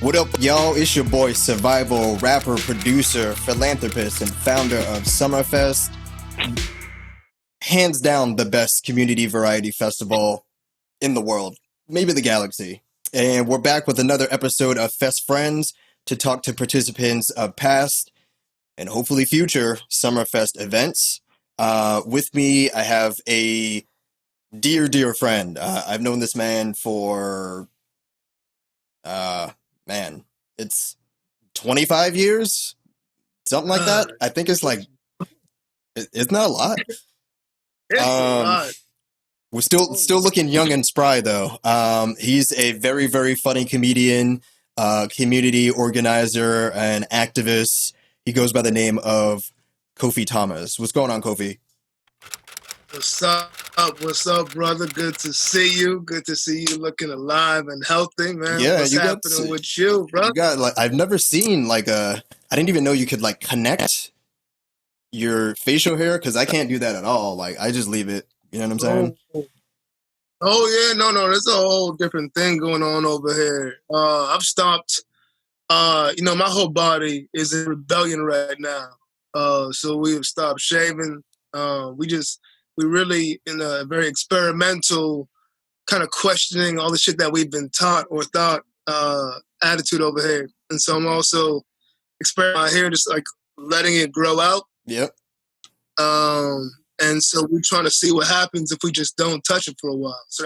What up, y'all? It's your boy, survival rapper, producer, philanthropist, and founder of Summerfest. Hands down the best community variety festival in the world, maybe the galaxy. And we're back with another episode of Fest Friends to talk to participants of past and hopefully future Summerfest events. With me, I have a dear friend. I've known this man for, it's 25 years? Something like that? I think it's like, it's not a lot. It's a lot. We're still looking young and spry, though. He's a very funny comedian, community organizer, and activist. He goes by the name of Kofi Thomas. What's going on, Kofi? What's up? What's up, brother? Good to see you. Good to see you looking alive and healthy, man. Yeah, what's happening with you, bro? You got I've never seen I didn't even know you could connect your facial hair, because I can't do that at all. I just leave it. You know what I'm saying? Oh yeah, no, there's a whole different thing going on over here. I've stopped. My whole body is in rebellion right now. So we have stopped shaving. We really in a very experimental kind of questioning all the shit that we've been taught or thought attitude over here. And so I'm also experimenting my hair, just letting it grow out. Yep. And so we're trying to see what happens if we just don't touch it for a while. So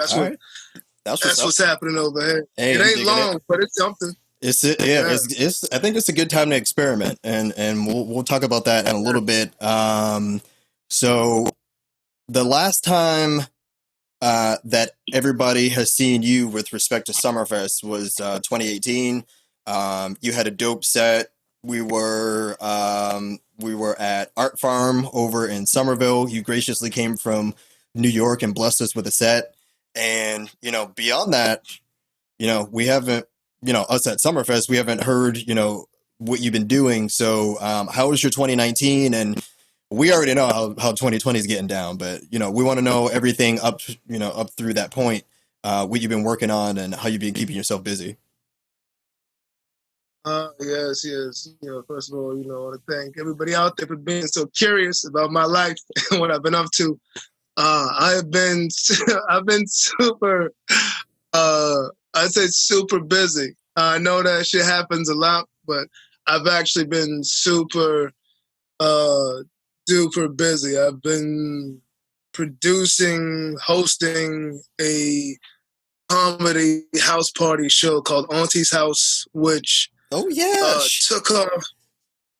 that's what's happening over here. Hey, it ain't long, but it's something. It's I think it's a good time to experiment, and we'll talk about that in a little bit. So the last time that everybody has seen you with respect to Summerfest was 2018. You had a dope set. We were at Art Farm over in Somerville. You graciously came from New York and blessed us with a set. And beyond that, we haven't. Us at Summerfest, we haven't heard, what you've been doing. So, how was your 2019? And we already know how 2020 is getting down, but, we want to know everything up through that point, what you've been working on and how you've been keeping yourself busy. Yes. First of all, I want to thank everybody out there for being so curious about my life and what I've been up to. I've been super, I'd say super busy. I know that shit happens a lot, but I've actually been super duper busy. I've been hosting a comedy house party show called Auntie's House, which took off.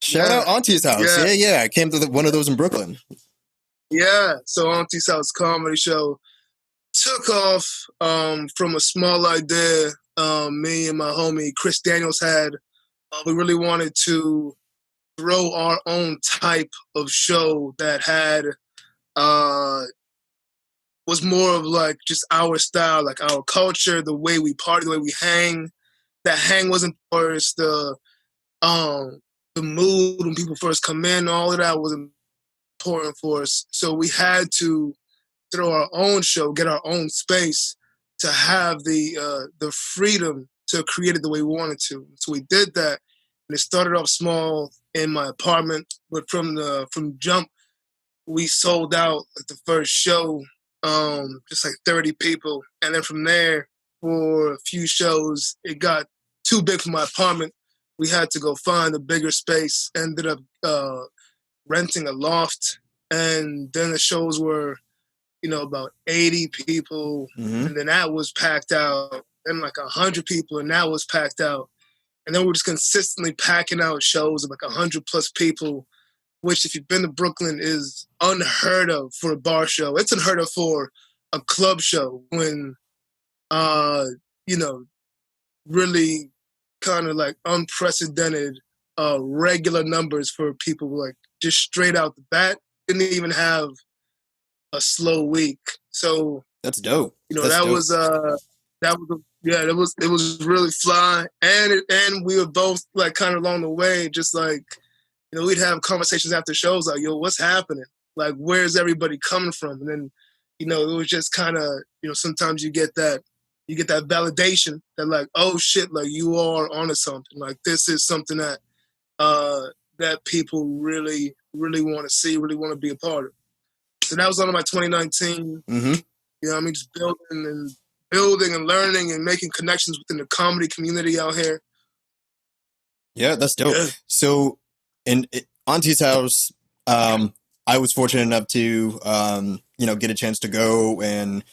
Shout out Auntie's House. Yeah. I came to one of those in Brooklyn. Yeah, so Auntie's House comedy show took off from a small idea me and my homie Chris Daniels had. We really wanted to throw our own type of show that had was more of just our style, our culture, the way we party, the way we hang. That hang wasn't for us. The mood when people first come in, all of that was important for us. So we had to throw our own show, get our own space to have the freedom to create it the way we wanted to. So we did that, and it started off small in my apartment, but from jump, we sold out at the first show, just 30 people, and then from there, for a few shows, it got too big for my apartment. We had to go find a bigger space. Ended up renting a loft, and then the shows were about 80 people, and then that was packed out, and 100 people, and that was packed out. And then we're just consistently packing out shows of 100 plus people, which if you've been to Brooklyn is unheard of for a bar show. It's unheard of for a club show when, really kind of unprecedented regular numbers for people just straight out the bat. Didn't even have a slow week. So that's dope. It was really fly, and we were both kind of along the way, just we'd have conversations after shows yo, what's happening? Where's everybody coming from? And then it was just kind of sometimes you get that you get that validation that like, oh shit, like you are onto something. Like this is something that that people really, really want to see, really want to be a part of. So that was on my 2019. Mm-hmm. You know what I mean? Just building and learning and making connections within the comedy community out here. Yeah, that's dope. Yeah. So in Auntie's house, I was fortunate enough to, get a chance to go and,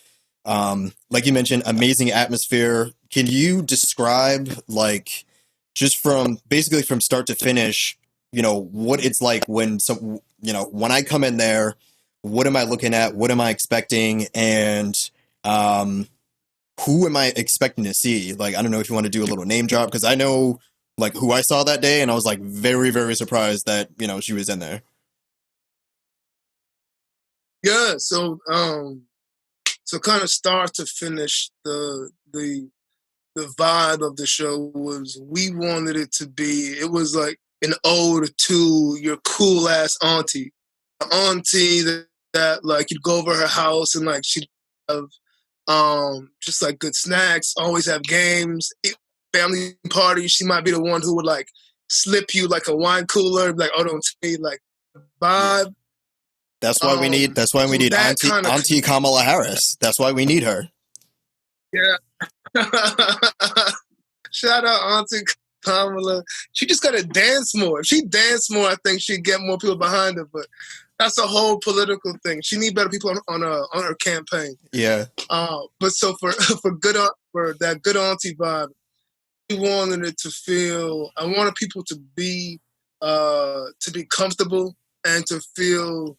like you mentioned, amazing atmosphere. Can you describe, like, just from basically from start to finish, what it's like when when I come in there, what am I looking at? What am I expecting? And, who am I expecting to see? Like, I don't know if you want to do a little name drop, because I know like who I saw that day, and I was like very, very surprised that, she was in there. Yeah. So kind of start to finish, the vibe of the show was, we wanted it to be, it was like an ode to your cool ass auntie. Auntie that like you'd go over her house and like she'd have just like good snacks, always have games, family parties. She might be the one who would like slip you like a wine cooler, like, oh, don't tell me, like vibe. That's why we need Auntie Kamala Harris. That's why we need her. Yeah. Shout out Auntie Kamala. She just gotta dance more. If she danced more, I think she'd get more people behind her. But that's a whole political thing. She need better people on her campaign. Yeah. But so for that good auntie vibe, we wanted it to feel. I wanted people to be comfortable and to feel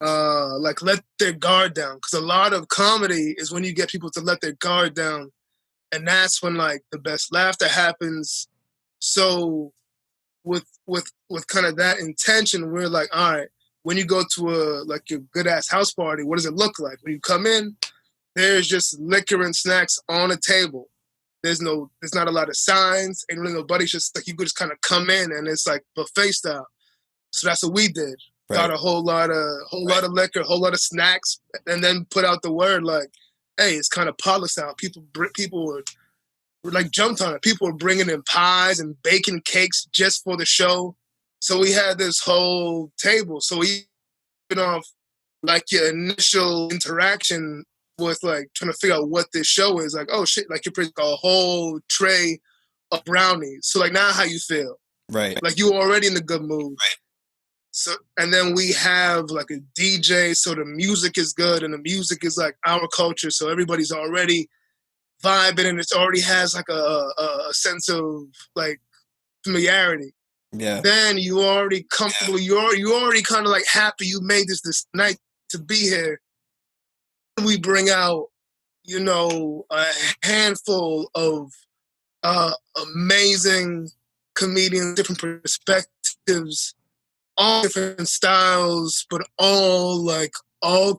like let their guard down. Because a lot of comedy is when you get people to let their guard down, and that's when like the best laughter happens. So with kind of that intention, we're like, all right, when you go to your good ass house party, what does it look like? When you come in, there's just liquor and snacks on a table. There's not a lot of signs, ain't really nobody. Just like you could just kind of come in and it's like buffet style. So that's what we did. Right. Got a whole lot of liquor, a whole lot of snacks, and then put out the word like, hey, it's kind of polished out. People were like jumped on it. People were bringing in pies and baking cakes just for the show. So we had this whole table. So we went off like your initial interaction with like trying to figure out what this show is. Like, oh shit, like you bring a whole tray of brownies. So like now how you feel. Right. Like you were already in the good mood. Right. So and then we have like a DJ, so the music is good and the music is like our culture. So everybody's already vibing and it already has like a sense of like familiarity. Yeah. Then you already comfortable. You already kind of like happy you made this night to be here. We bring out, a handful of amazing comedians, different perspectives, all different styles, but all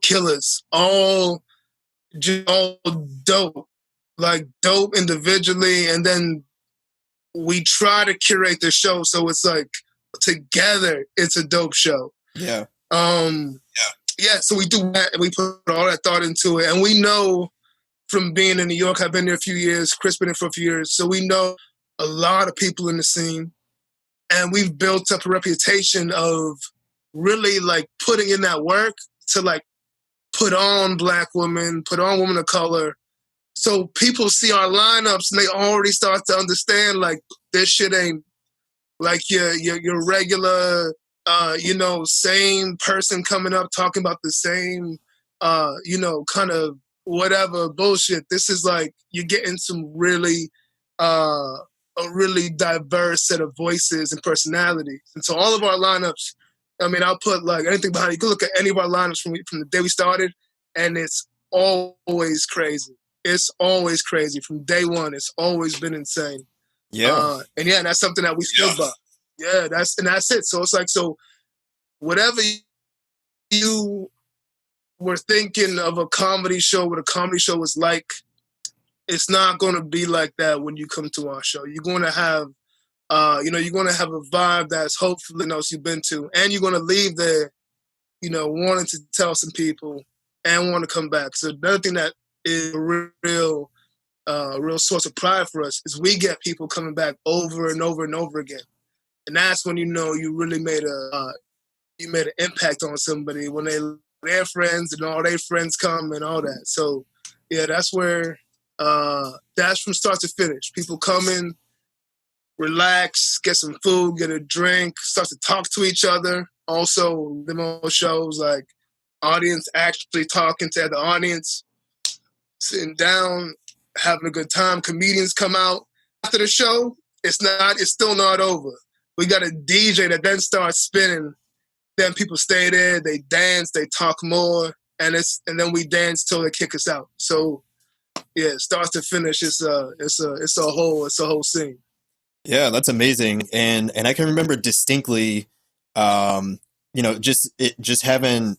killers, all dope, like dope individually, and then we try to curate the show so it's like together it's a dope show. Yeah. Yeah, so we do that and we put all that thought into it. And we know from being in New York, I've been there a few years, Chris been there for a few years, so we know a lot of people in the scene. And we've built up a reputation of really like putting in that work to like put on Black women, put on women of color. So people see our lineups and they already start to understand like this shit ain't like your regular, same person coming up talking about the same, kind of whatever bullshit. This is like you're getting some really, a really diverse set of voices and personalities. And so all of our lineups, I mean, I'll put like anything behind it. You can look at any of our lineups from the day we started, and it's always crazy. It's always crazy. From day one, it's always been insane. Yeah. And that's something that we still by. Yeah, that's it. So it's like, so whatever you were thinking of a comedy show, what a comedy show is like, it's not going to be like that when you come to our show. You're going to have, you're going to have a vibe that's hopefully else you've been to, and you're going to leave there, wanting to tell some people and want to come back. So another thing that is a real a real source of pride for us is we get people coming back over and over and over again, and that's when you know you really made an impact on somebody when their friends and all their friends come and all that. So yeah, that's where that's from start to finish. People come in, relax, get some food, get a drink, start to talk to each other. Also, the most shows like audience actually talking to the audience, sitting down, having a good time. Comedians come out after the show. It's still not over. We got a DJ that then starts spinning. Then people stay there, they dance, they talk more, and then we dance till they kick us out. So yeah, start to finish, it's a whole scene. Yeah, that's amazing. And I can remember distinctly, just having,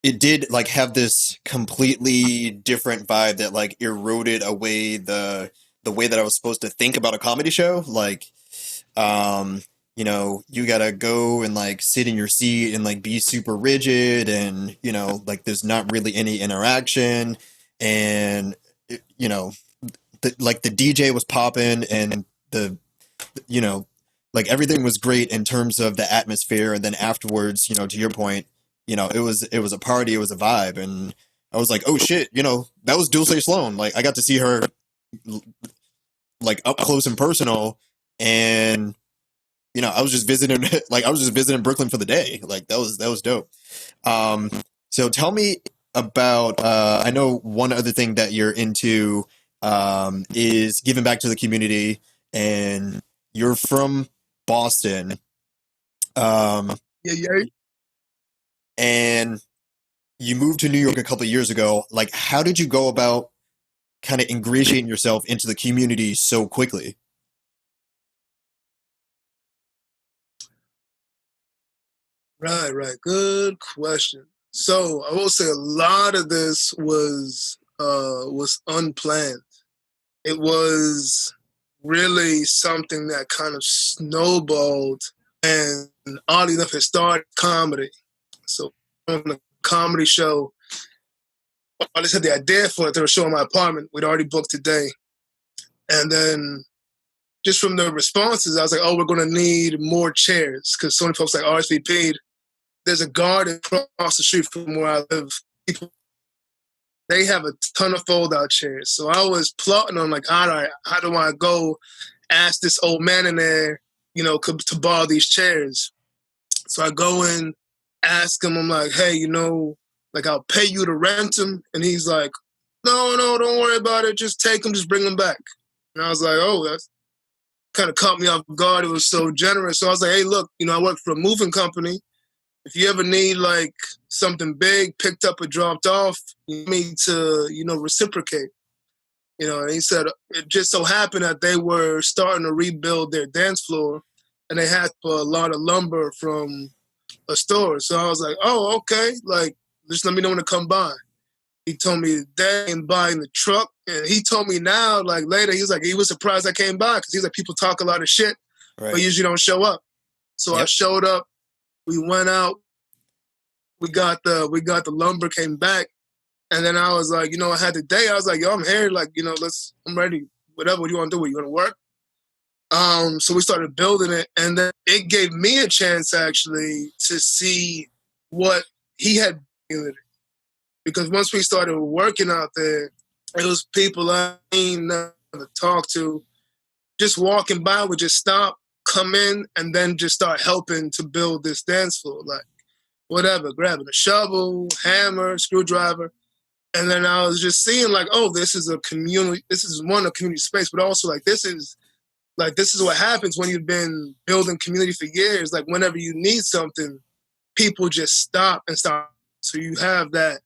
it did like have this completely different vibe that like eroded away the way that I was supposed to think about a comedy show. Like, you gotta go and like sit in your seat and like be super rigid, and like there's not really any interaction, and like the DJ was popping, and like everything was great in terms of the atmosphere, and then afterwards, to your point, it was a party, it was a vibe, and I was like, oh shit, that was Dulce Sloan. Like I got to see her like up close and personal, and I was just visiting Brooklyn for the day. Like that was dope. So tell me about I know one other thing that you're into is giving back to the community, and you're from Boston. Yeah. And you moved to New York a couple of years ago. Like, how did you go about kind of ingratiating yourself into the community so quickly? Right. Good question. So I will say a lot of this was unplanned. It was really something that kind of snowballed, and oddly enough, it started comedy. So on the comedy show, I just had the idea for it. They were showing my apartment. We'd already booked a day. And then just from the responses, I was like, oh, we're going to need more chairs, because so many folks like RSVP'd. There's a garden across the street from where I live. People, they have a ton of fold-out chairs. So I was plotting on like, all right, how do I go ask this old man in there, to borrow these chairs? So I go in, ask him, I'm like, hey, like I'll pay you to rent them. And he's like, no, don't worry about it. Just take them, just bring them back. And I was like, oh, that's kind of caught me off guard. It was so generous. So I was like, hey, look, I work for a moving company. If you ever need like something big picked up or dropped off, you need to, reciprocate. And he said it just so happened that they were starting to rebuild their dance floor, and they had a lot of lumber from a store. So I was like, oh, okay, like just let me know when to come by. He told me they ain't buying the truck, and he told me now, like later, he was like, he was surprised I came by, because he's like, people talk a lot of shit, Right. but usually don't show up. So Yep. I showed up. We went out. We got the lumber, came back, and then I was like, I had the day. I was like, yo, I'm here. Like, I'm ready. Whatever you want to do. You want to work? So we started building it, and then it gave me a chance actually to see what he had, because once we started working out there, it was people I ain't never talked to. Just walking by would just stop, come in, and then just start helping to build this dance floor. Like, whatever, grabbing a shovel, hammer, screwdriver. And then I was just seeing like, oh, this is a community space, but also like this is what happens when you've been building community for years. Like whenever you need something, people just stop and start. So you have that,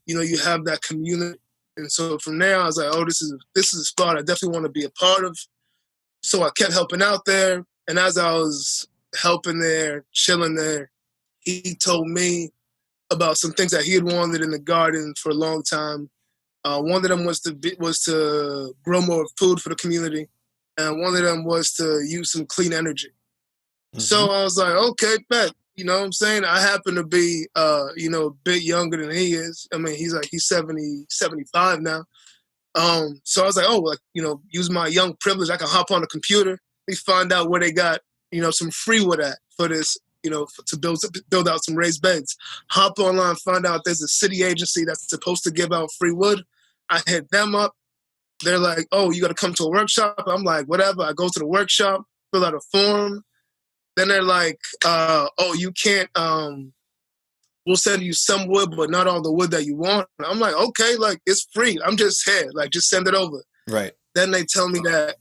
you have that community. And so from there, I was like, oh, this is a spot I definitely want to be a part of. So I kept helping out there. And as I was helping there, chilling there, he told me about some things that he had wanted in the garden for a long time. One of them was to grow more food for the community, and one of them was to use some clean energy. Mm-hmm. So I was like, okay, bet. You know what I'm saying? I happen to be, a bit younger than he is. I mean, he's 70, 75 now. So I was like, oh, like, use my young privilege. I can hop on the computer. We find out where they got, some free wood at for this, to build out some raised beds. Hop online, find out there's a city agency that's supposed to give out free wood. I hit them up. They're like, oh, you got to come to a workshop. I'm like, whatever. I go to the workshop, fill out a form. Then they're like, oh, you can't, we'll send you some wood, but not all the wood that you want. I'm like, okay, like, it's free. I'm just here. Like, just send it over. Right. Then they tell me that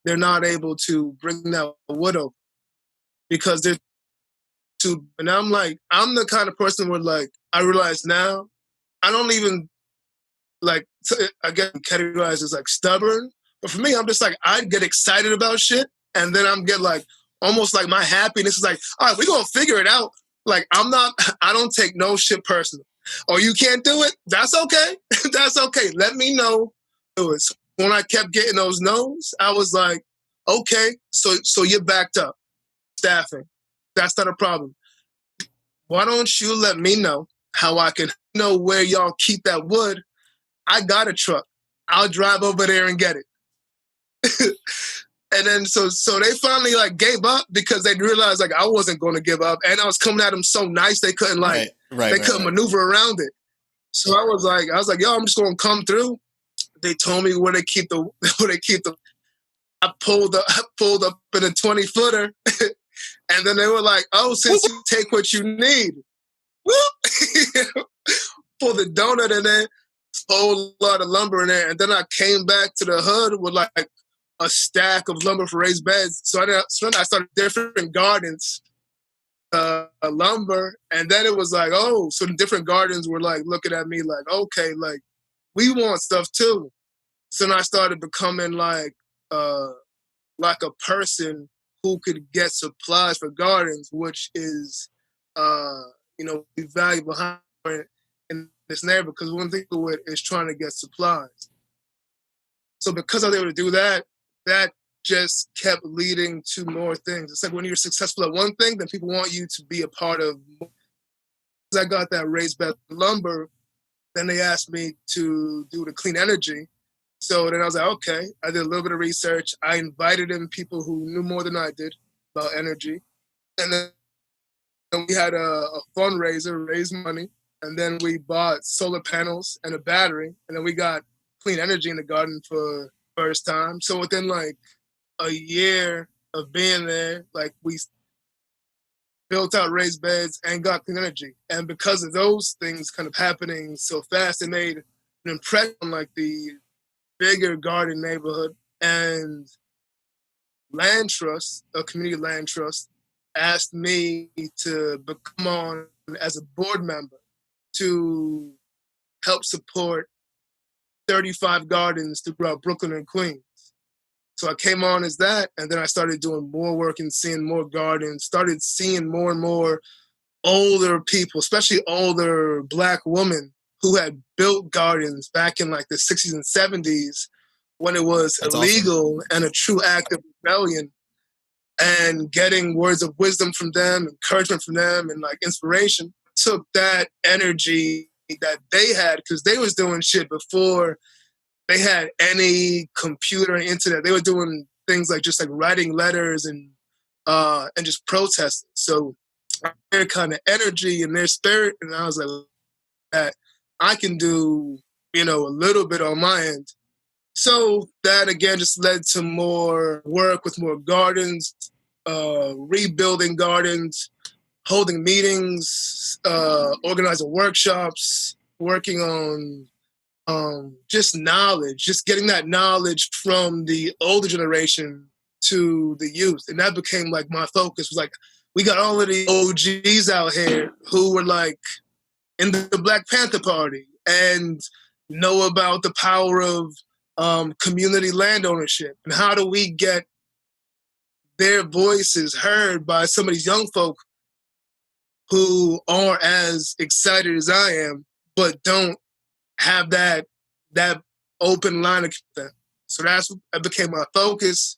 they're not able to bring that wood over because they're too. And I'm like, I'm the kind of person where, like, I realize now, I don't even, like, I get categorized as, like, stubborn. But for me, I'm just like, I get excited about shit. And then I'm get, like, almost like my happiness is like, all right, we're going to figure it out. Like, I don't take no shit personal. Oh, you can't do it? That's okay. That's okay. Let me know. Do it. So when I kept getting those no's, I was like, okay, so you're backed up. Staffing. That's not a problem. Why don't you let me know how I can know where y'all keep that wood? I got a truck. I'll drive over there and get it. And then so they finally, like, gave up because they realized, like, I wasn't going to give up, and I was coming at them so nice they couldn't couldn't maneuver around it. So I was like, yo, I'm just going to come through. They told me where they keep the. I pulled up in a 20-footer, and then they were like, oh, since you take what you need, pull the donut in there, a whole lot of lumber in there, and then I came back to the hood with, like, a stack of lumber for raised beds. So I started different gardens, lumber, and then it was like, oh, so the different gardens were, like, looking at me like, okay, like, we want stuff too. So then I started becoming like a person who could get supplies for gardens, which is, valuable in this neighborhood, because one thing is trying to get supplies. So because I was able to do that, that just kept leading to more things. It's like when you're successful at one thing, then people want you to be a part of more. I got that raised bed lumber, then they asked me to do the clean energy. So then I was like, okay. I did a little bit of research. I invited in people who knew more than I did about energy. And then we had a fundraiser, raise money. And then we bought solar panels and a battery. And then we got clean energy in the garden for first time. So within, like, a year of being there, like, we built out raised beds and got clean energy. And because of those things kind of happening so fast, it made an impression on, like, the bigger garden neighborhood. And land trust, a community land trust, asked me to become on as a board member to help support 35 gardens throughout Brooklyn and Queens. So I came on as that, and then I started doing more work and seeing more gardens, started seeing more and more older people, especially older Black women who had built gardens back in, like, the 60s and 70s when it was That's illegal awesome. and a true act of rebellion, and getting words of wisdom from them, encouragement from them, and, like, inspiration. Took that energy that they had, because they was doing shit before they had any computer and internet. They were doing things like just, like, writing letters and just protesting. So their kind of energy and their spirit, and I was like, that I can do, a little bit on my end. So that, again, just led to more work with more gardens, rebuilding gardens, holding meetings, organizing workshops, working on just knowledge, just getting that knowledge from the older generation to the youth. And that became, like, my focus. Was like, we got all of the OGs out here who were, like, in the Black Panther Party and know about the power of community land ownership. And how do we get their voices heard by some of these young folk who are as excited as I am, but don't have that open line of them. So that became my focus,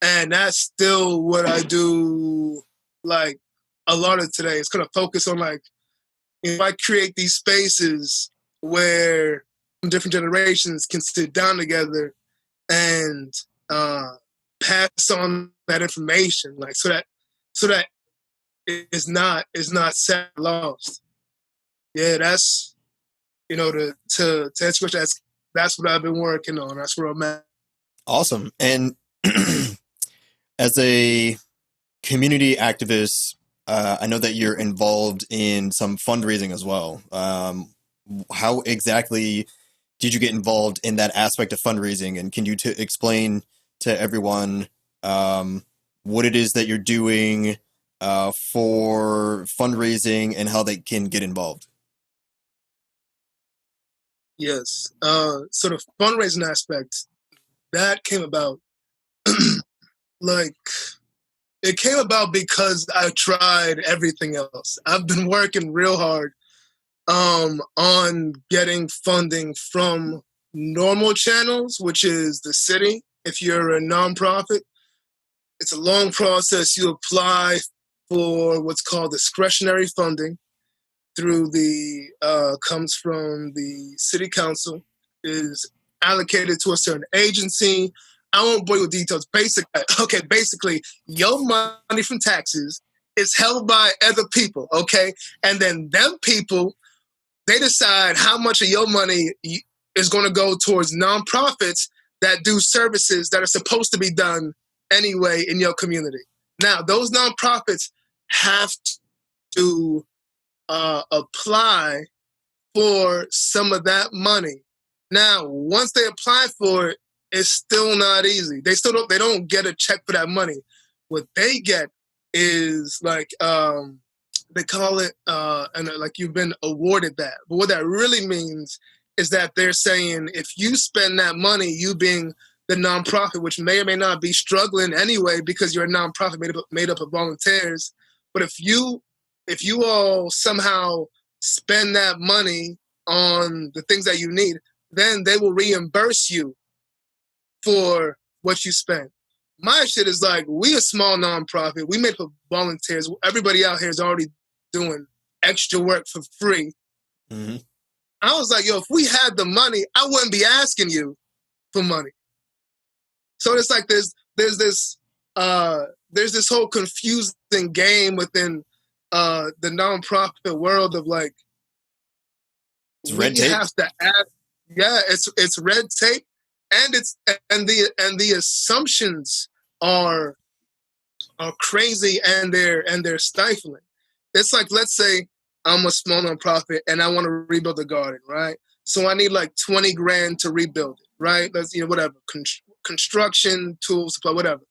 and that's still what I do, like, a lot of today. It's kind of focus on, like, if I create these spaces where different generations can sit down together and pass on that information, like so that it's not sad lost. Yeah, that's to answer your question, that's what I've been working on. That's where I'm at. Awesome. And as a community activist, I know that you're involved in some fundraising as well. How exactly did you get involved in that aspect of fundraising? And can you explain to everyone what it is that you're doing for fundraising and how they can get involved? Yes. So the fundraising aspect, that came about like it came about because I tried everything else. I've been working real hard on getting funding from normal channels, which is the city. If you're a nonprofit, it's a long process. You apply for what's called discretionary funding through comes from the city council, is allocated to a certain agency. I won't bore you with details. Basically, your money from taxes is held by other people, okay? And then them people, they decide how much of your money is going to go towards nonprofits that do services that are supposed to be done anyway in your community. Now, those nonprofits have to apply for some of that money. Now, once they apply for it, it's still not easy. They don't get a check for that money. What they get is like they call it and like you've been awarded that. But what that really means is that they're saying if you spend that money, you being the nonprofit, which may or may not be struggling anyway because you're a nonprofit made up of volunteers, but if you all somehow spend that money on the things that you need, then they will reimburse you for what you spend. My shit is like, we a small nonprofit. We made for volunteers. Everybody out here is already doing extra work for free. Mm-hmm. I was like, yo, if we had the money, I wouldn't be asking you for money. So it's like there's this whole confusing game within the nonprofit world of like, it's red tape. Have to add, it's red tape, and the assumptions are crazy and they're stifling. It's like, let's say I'm a small nonprofit and I want to rebuild a garden, right? So I need like 20 grand to rebuild it, right? Let's whatever construction tools, supply, whatever.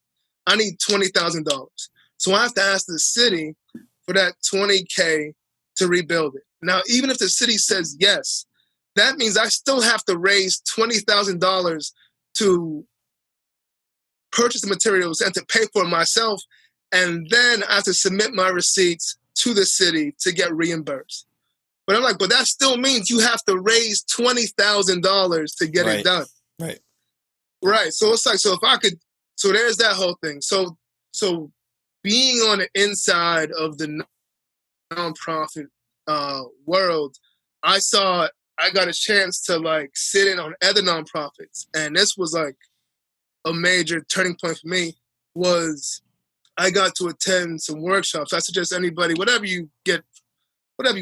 I need $20,000. So I have to ask the city for that $20K to rebuild it. Now, even if the city says yes, that means I still have to raise $20,000 to purchase the materials and to pay for it myself. And then I have to submit my receipts to the city to get reimbursed. But I'm like, but that still means you have to raise $20,000 to get it done. Right. So it's like, so there's that whole thing. So being on the inside of the nonprofit world, I got a chance to like sit in on other nonprofits, and this was like a major turning point for me. Was I got to attend some workshops. I suggest anybody, whatever you're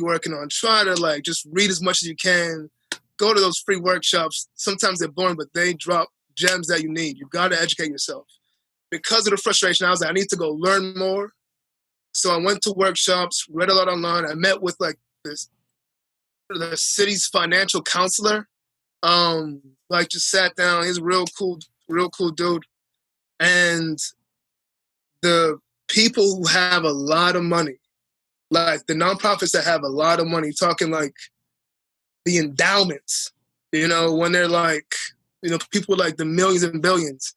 working on, try to like just read as much as you can. Go to those free workshops. Sometimes they're boring, but they drop gems that you need. You've got to educate yourself. Because of the frustration, I was like, I need to go learn more. So I went to workshops, read a lot online. I met with like the city's financial counselor. Like just sat down. He's a real cool dude. And the people who have a lot of money, like the nonprofits that have a lot of money, talking like the endowments, when they're like, people like the millions and billions,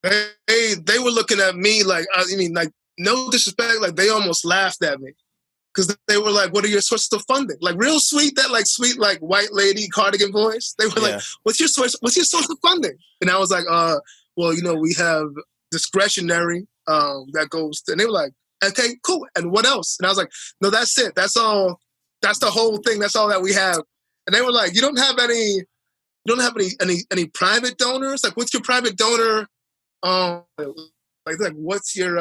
they were looking at me like, like no disrespect, like they almost laughed at me because they were like, what are your sources of funding? Like real sweet, that like sweet, like white lady cardigan voice. They were like, what's your source of funding? And I was like, well, we have discretionary that goes to, and they were like, okay, cool. And what else? And I was like, no, that's it. That's all. That's the whole thing. That's all that we have. And they were like, you don't have any don't have any private donors? Like, what's your private donor? Like what's your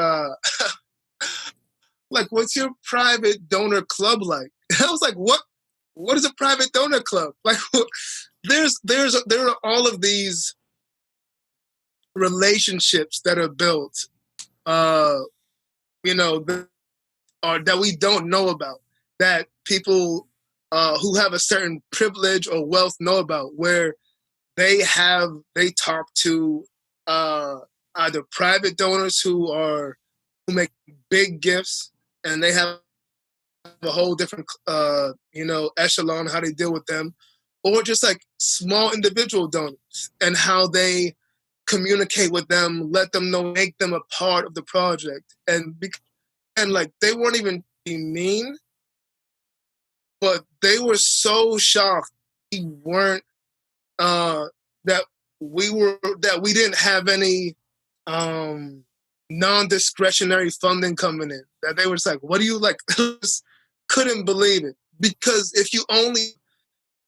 like what's your private donor club like? I was like, what is a private donor club? Like, there are all of these relationships that are built, that we don't know about, that people who have a certain privilege or wealth know about, where they talk to either private donors who make big gifts, and they have a whole different echelon how they deal with them, or just like small individual donors and how they communicate with them, let them know, make them a part of the project, and like they weren't even being mean, but they were so shocked we weren't that we didn't have any non-discretionary funding coming in. That they were just like, what do you like? Couldn't believe it. Because if you only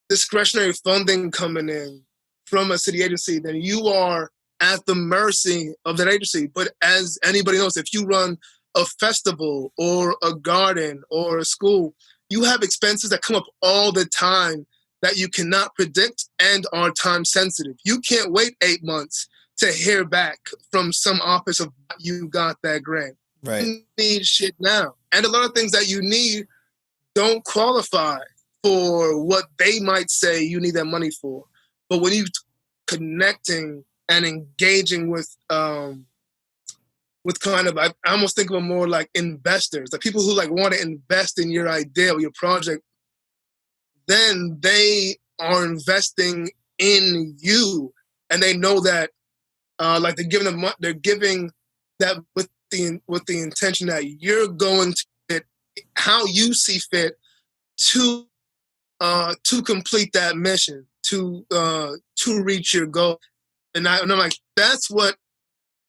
discretionary funding coming in from a city agency, then you are at the mercy of that agency. But as anybody knows, if you run a festival or a garden or a school, you have expenses that come up all the time that you cannot predict and are time sensitive. You can't wait 8 months to hear back from some office of you got that grant. Right. You need shit now. And a lot of things that you need don't qualify for what they might say you need that money for. But when you connecting and engaging with kind of, I almost think of them more like investors, like people who like want to invest in your idea or your project, then they are investing in you, and they know that like they're giving that with the intention that you're going to fit how you see fit to complete that mission, to reach your goal. And I'm like, that's what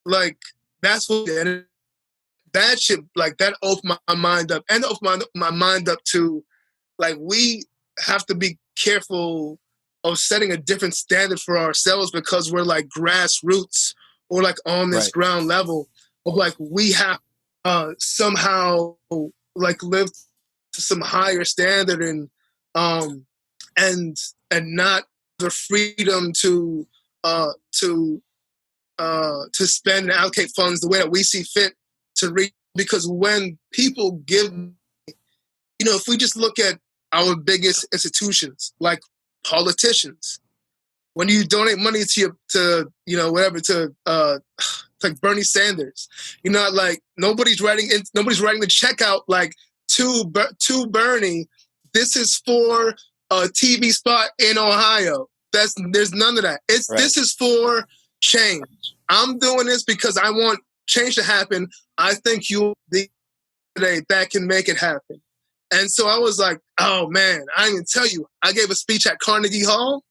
and that should, like, that opened my mind up, and opened my mind up to, like, we have to be careful of setting a different standard for ourselves, because we're like grassroots, or like on this ground level of like, we have somehow like live to some higher standard, and not the freedom to spend and allocate funds the way that we see fit to reach. Because when people give, if we just look at our biggest institutions, like politicians, when you donate money to like Bernie Sanders, like nobody's writing the check out like to Bernie. This is for a TV spot in Ohio. There's none of that. This is for change. I'm doing this because I want change to happen. I think you today that can make it happen. And so I was like, oh man, I didn't tell you. I gave a speech at Carnegie Hall,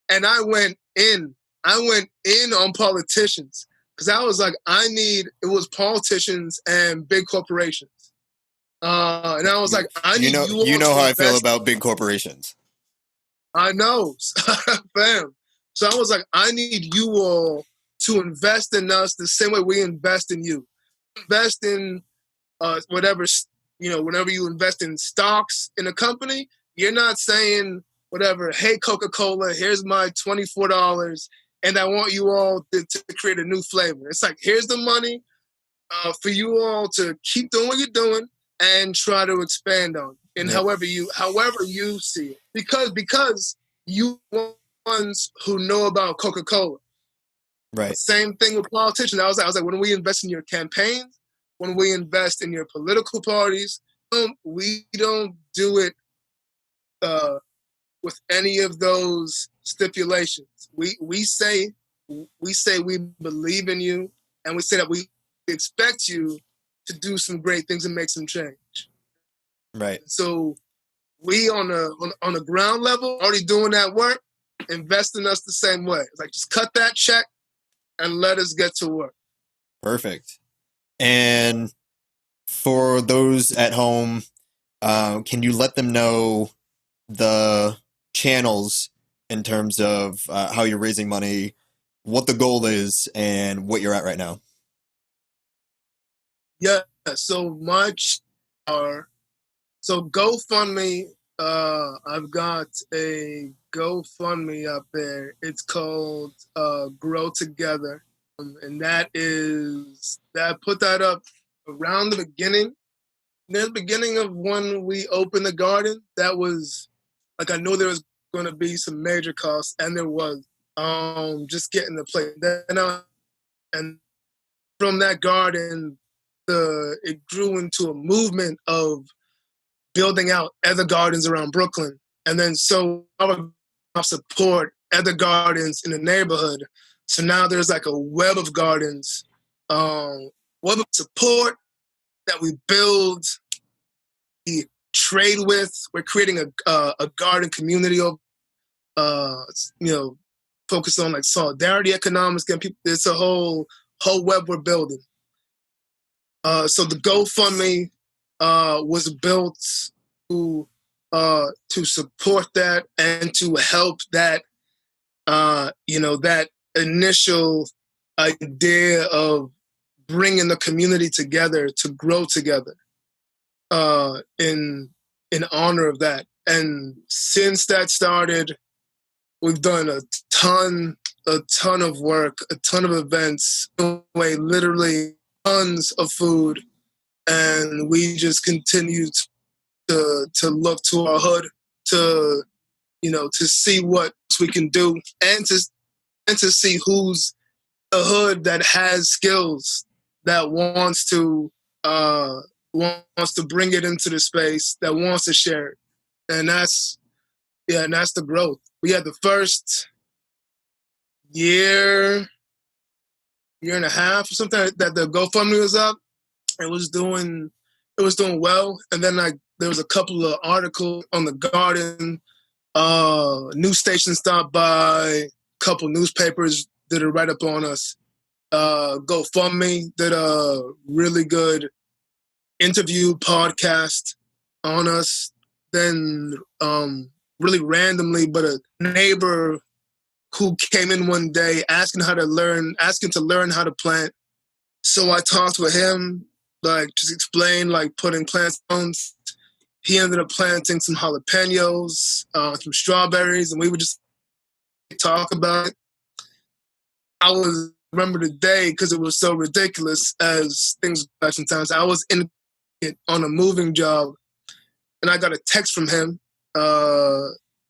and I went in on politicians, because I was like, it was politicians and big corporations. And I was like, I need you know how I feel about big corporations. I know, fam. So I was like, I need you all to invest in us the same way we invest in you. Invest in whenever you invest in stocks in a company, you're not saying whatever, hey, Coca-Cola, here's my $24, and I want you all to create a new flavor. It's like, here's the money for you all to keep doing what you're doing and try to expand on it. And however you see it. Because you ones who know about Coca-Cola. Right. Same thing with politicians. I was like, when we invest in your campaigns, when we invest in your political parties, we don't do it with any of those stipulations. We say we believe in you, and we say that we expect you to do some great things and make some change. Right. So we on the ground level already doing that work, invest in us the same way. It's like, just cut that check and let us get to work. Perfect. And for those at home, can you let them know the channels in terms of how you're raising money, what the goal is, and what you're at right now. Yeah. So so GoFundMe. I've got a GoFundMe up there. It's called Grow Together, and that put that up around the beginning. Near the beginning of when we opened the garden, that was like, I knew there was going to be some major costs, and there was. Just getting the place. And from that garden, it grew into a movement of building out other gardens around Brooklyn, and then so our support other gardens in the neighborhood. So now there's like a web of gardens, web of support that we build, we trade with. We're creating a garden community of, focus on like solidarity economics, getting people. It's a whole web we're building. So the GoFundMe was built to support that and to help that, that initial idea of bringing the community together to grow together, in honor of that. And since that started, we've done a ton of work, a ton of events, literally tons of food, and we just continue to look to our hood to see what we can do, and to see who's a hood that has skills, that wants to bring it into the space, that wants to share it. And that's the growth. We had the first year and a half or something that the GoFundMe was up. It was doing well. And then there was a couple of articles on the garden. News stations stopped by, a couple newspapers did a write-up on us. GoFundMe did a really good interview podcast on us. Then really randomly, but a neighbor who came in one day asking to learn how to plant. So I talked with him, just explained, putting plants on. He ended up planting some jalapenos, some strawberries, and we would just talk about it. I remember the day because it was so ridiculous as things sometimes. I was on a moving job, and I got a text from him.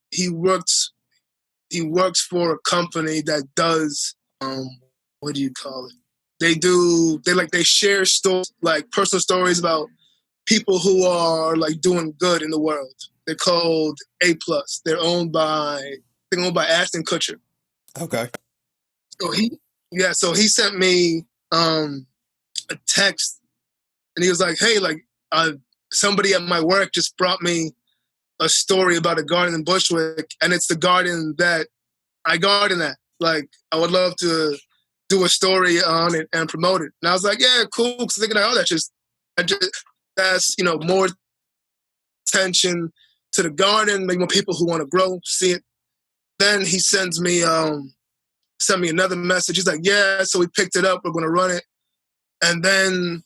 He works for a company that does, what do you call it? They share stories, personal stories about people who are doing good in the world. They're called A+. They're owned by Ashton Kutcher. Okay. So he sent me a text, and he was like, "Hey, somebody at my work just brought me a story about a garden in Bushwick, and it's the garden that I garden at. I would love to do a story on it and promote it." And I was like, "Yeah, cool." Because thinking, that's more attention to the garden, make more people who want to grow see it. Then he sent me another message. He's like, "Yeah, so we picked it up. We're going to run it." And then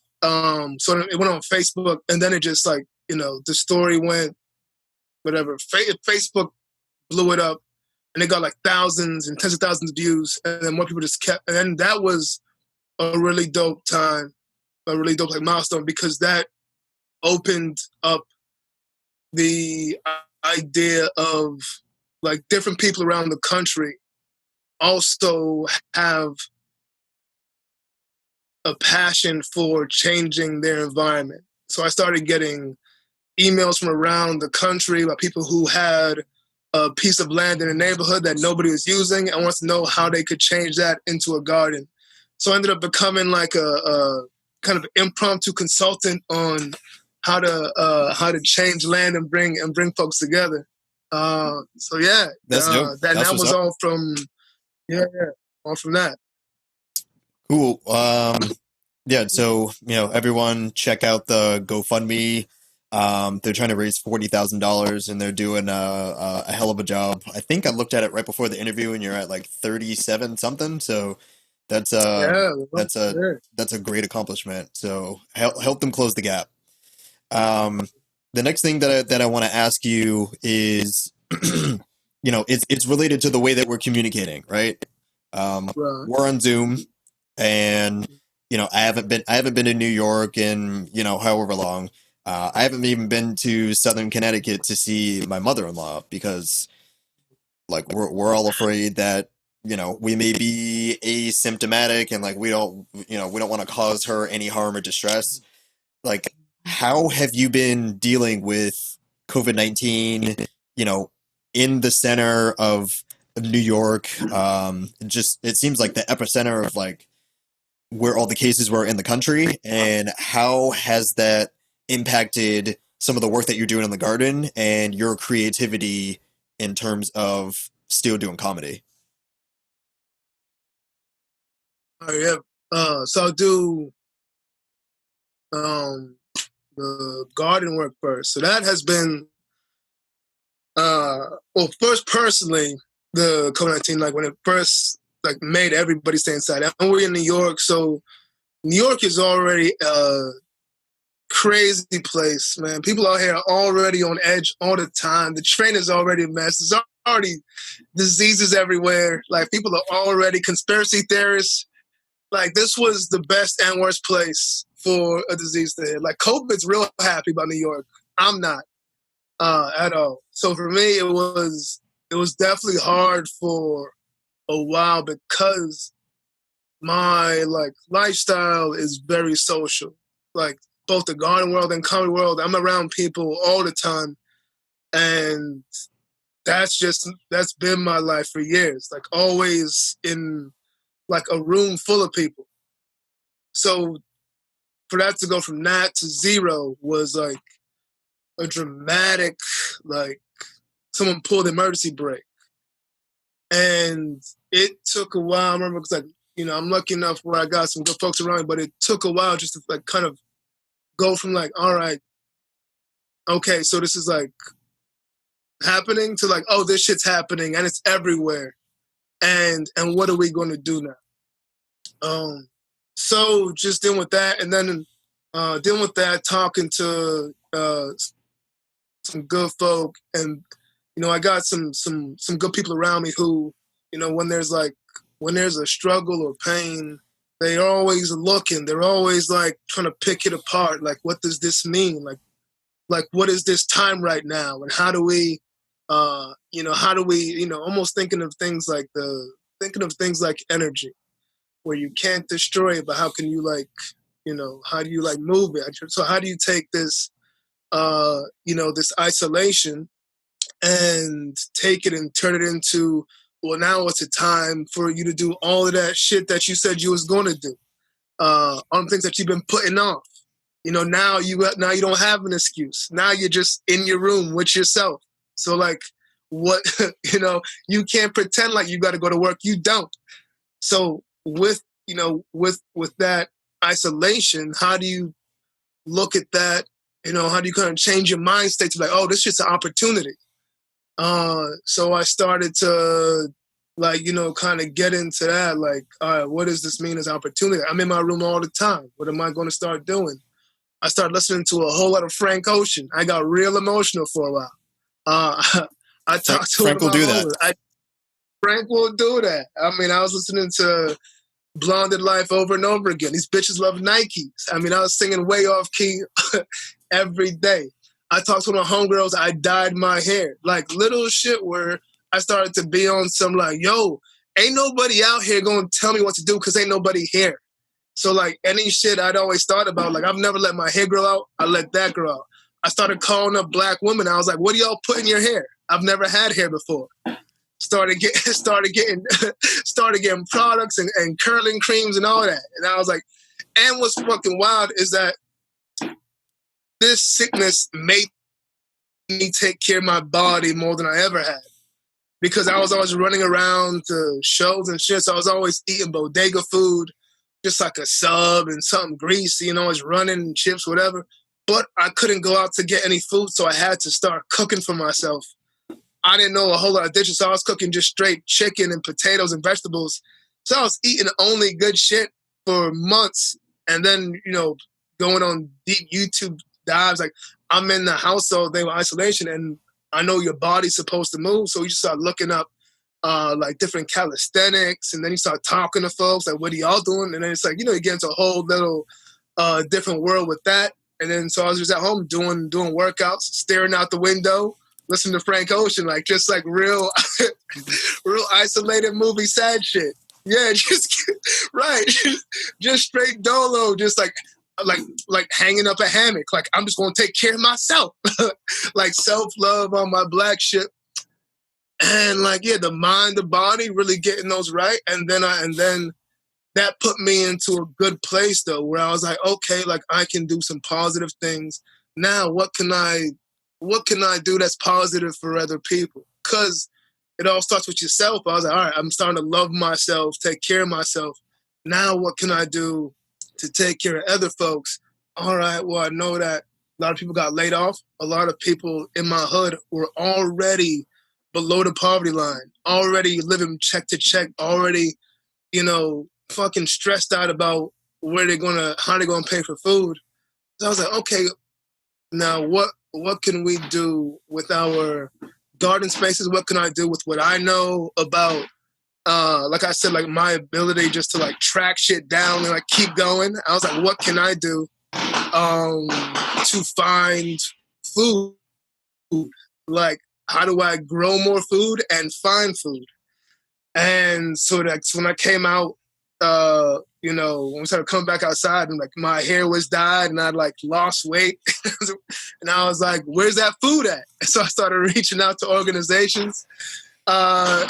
so it went on Facebook, and then it just the story went whatever. Facebook blew it up, and it got thousands and tens of thousands of views, and then more people just kept. And then that was a really dope time, a really dope milestone, because that opened up the idea of different people around the country also have a passion for changing their environment. So I started getting emails from around the country about people who had a piece of land in a neighborhood that nobody was using and wants to know how they could change that into a garden. So I ended up becoming a kind of impromptu consultant on how to change land and bring folks together. So yeah, that's dope. That was all from all from that. Cool. Yeah. So everyone check out the GoFundMe They're trying to raise $40,000 and they're doing a hell of a job. I think I looked at it right before the interview and you're at like 37 something. So that's Yeah, well, that's a yeah. that's a great accomplishment. So help them close the gap. Um, the next thing that I want to ask you is, it's related to the way that we're communicating, right? Right. We're on Zoom, and I haven't been to New York in however long. I haven't even been to Southern Connecticut to see my mother-in-law because like we're all afraid that we may be asymptomatic and like we don't want to cause her any harm or distress. Like, how have you been dealing with COVID-19, in the center of New York? Just, it seems like the epicenter of like where all the cases were in the country. And how has that impacted some of the work that you're doing in the garden and your creativity in terms of still doing comedy? Oh, yeah. So I'll do um, the garden work first. So that has been, well, first personally, the COVID-19, like when it first like made everybody stay inside. And we're in New York, so New York is already a crazy place, man. People out here are already on edge all the time. The train is already a mess. There's already diseases everywhere. Like people are already conspiracy theorists. Like this was the best and worst place for a disease to hit. Like COVID's real happy about New York. I'm not at all. So for me, it was definitely hard for a while because my like lifestyle is very social. Like both the garden world and comedy world, I'm around people all the time, and that's been my life for years. Like always in like a room full of people. So for that to go from that to zero was like a dramatic, like someone pulled the emergency brake. And it took a while. I remember because like, I'm lucky enough where I got some good folks around me, but it took a while just to like kind of go from like, all right, okay, so this is like happening to like, oh, this shit's happening and it's everywhere. And what are we going to do now? So just dealing with that, and then dealing with that, talking to some good folk, and I got some good people around me who, when there's a struggle or pain, they're always looking. They're always like trying to pick it apart. Like, what does this mean? Like what is this time right now? And how do we, almost thinking of things like energy, where you can't destroy it, but how can you how do you like move it? So how do you take this, this isolation and take it and turn it into, well, now it's a time for you to do all of that shit that you said you was going to do, on things that you've been putting off. Now you don't have an excuse. Now you're just in your room with yourself. So like, what, you can't pretend like you got to go to work. You don't. So with that isolation, how do you look at that? How do you kind of change your mind state to like, oh, this is an opportunity. So I started to kind of get into that. Like, all right, what does this mean as opportunity? I'm in my room all the time. What am I going to start doing? I started listening to a whole lot of Frank Ocean. I got real emotional for a while. I talked to Frank will do that. Frank will do that. I mean, I was listening to Blonded Life over and over again. These bitches love Nikes. I mean, I was singing way off key every day. I talked to my homegirls. I dyed my hair. Like little shit where I started to be on some like, yo, ain't nobody out here going to tell me what to do because ain't nobody here. So like any shit I'd always thought about, like I've never let my hair grow out. I let that grow out. I started calling up black women. I was like, what do y'all put in your hair? I've never had hair before. Started getting products and curling creams and all that. And I was like, and what's fucking wild is that this sickness made me take care of my body more than I ever had. Because I was always running around to shows and shit. So I was always eating bodega food, just like a sub and something greasy, always running and chips, whatever. but I couldn't go out to get any food, so I had to start cooking for myself. I didn't know a whole lot of dishes, so I was cooking just straight chicken and potatoes and vegetables. So I was eating only good shit for months, and then, you know, going on deep YouTube dives. Like, I'm in the house all day with isolation, and I know your body's supposed to move, so you just start looking up like different calisthenics, and then you start talking to folks, like, what are y'all doing? And then it's like, you know, you get into a whole little different world with that. And then so I was just at home doing workouts, staring out the window, listening to Frank Ocean, like just like real real isolated movie sad shit. Yeah, just right. Just straight dolo, just like hanging up a hammock. Like, I'm just gonna take care of myself. Like self-love on my black shit. And like, yeah, the mind, the body, really getting those right. And then that put me into a good place though, where I was like, okay, like I can do some positive things. Now what can I do that's positive for other people? Because it all starts with yourself. I was like, all right, I'm starting to love myself, take care of myself. Now what can I do to take care of other folks? All right, well, I know that a lot of people got laid off. A lot of people in my hood were already below the poverty line, already living check to check, already, you know, fucking stressed out about how they're gonna pay for food. So I was like, okay, now what can we do with our garden spaces? What can I do with what I know about like I said, like my ability just to like track shit down and like keep going? I was like, what can I do to find food? Like, how do I grow more food and find food? And so that's when I came out, you know, when we started coming back outside, and like my hair was dyed and I'd like lost weight. And I was like, where's that food at? And so I started reaching out to organizations, and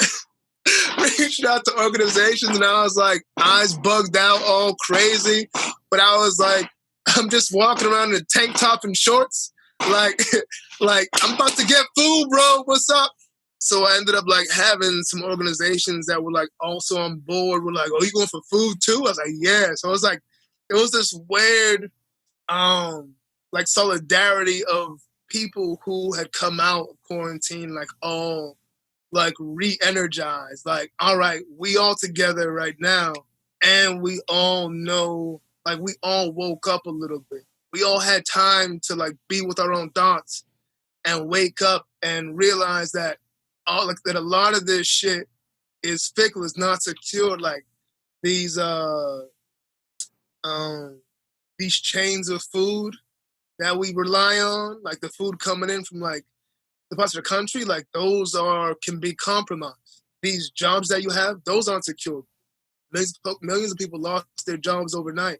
I was like, eyes bugged out, all crazy. But I was like, I'm just walking around in a tank top and shorts. Like, like, I'm about to get food, bro. What's up? So I ended up like having some organizations that were like also on board. Were like, oh, you going for food too? I was like, yeah. So it was like, it was this weird, like solidarity of people who had come out of quarantine, like all like re-energized. Like, all right, we all together right now, and we all know, like we all woke up a little bit. We all had time to like be with our own thoughts and wake up and realize that that a lot of this shit is fickle, is not secure. Like these chains of food that we rely on, like the food coming in from like the parts of the country, like those can be compromised. These jobs that you have, those aren't secure. Millions of people lost their jobs overnight.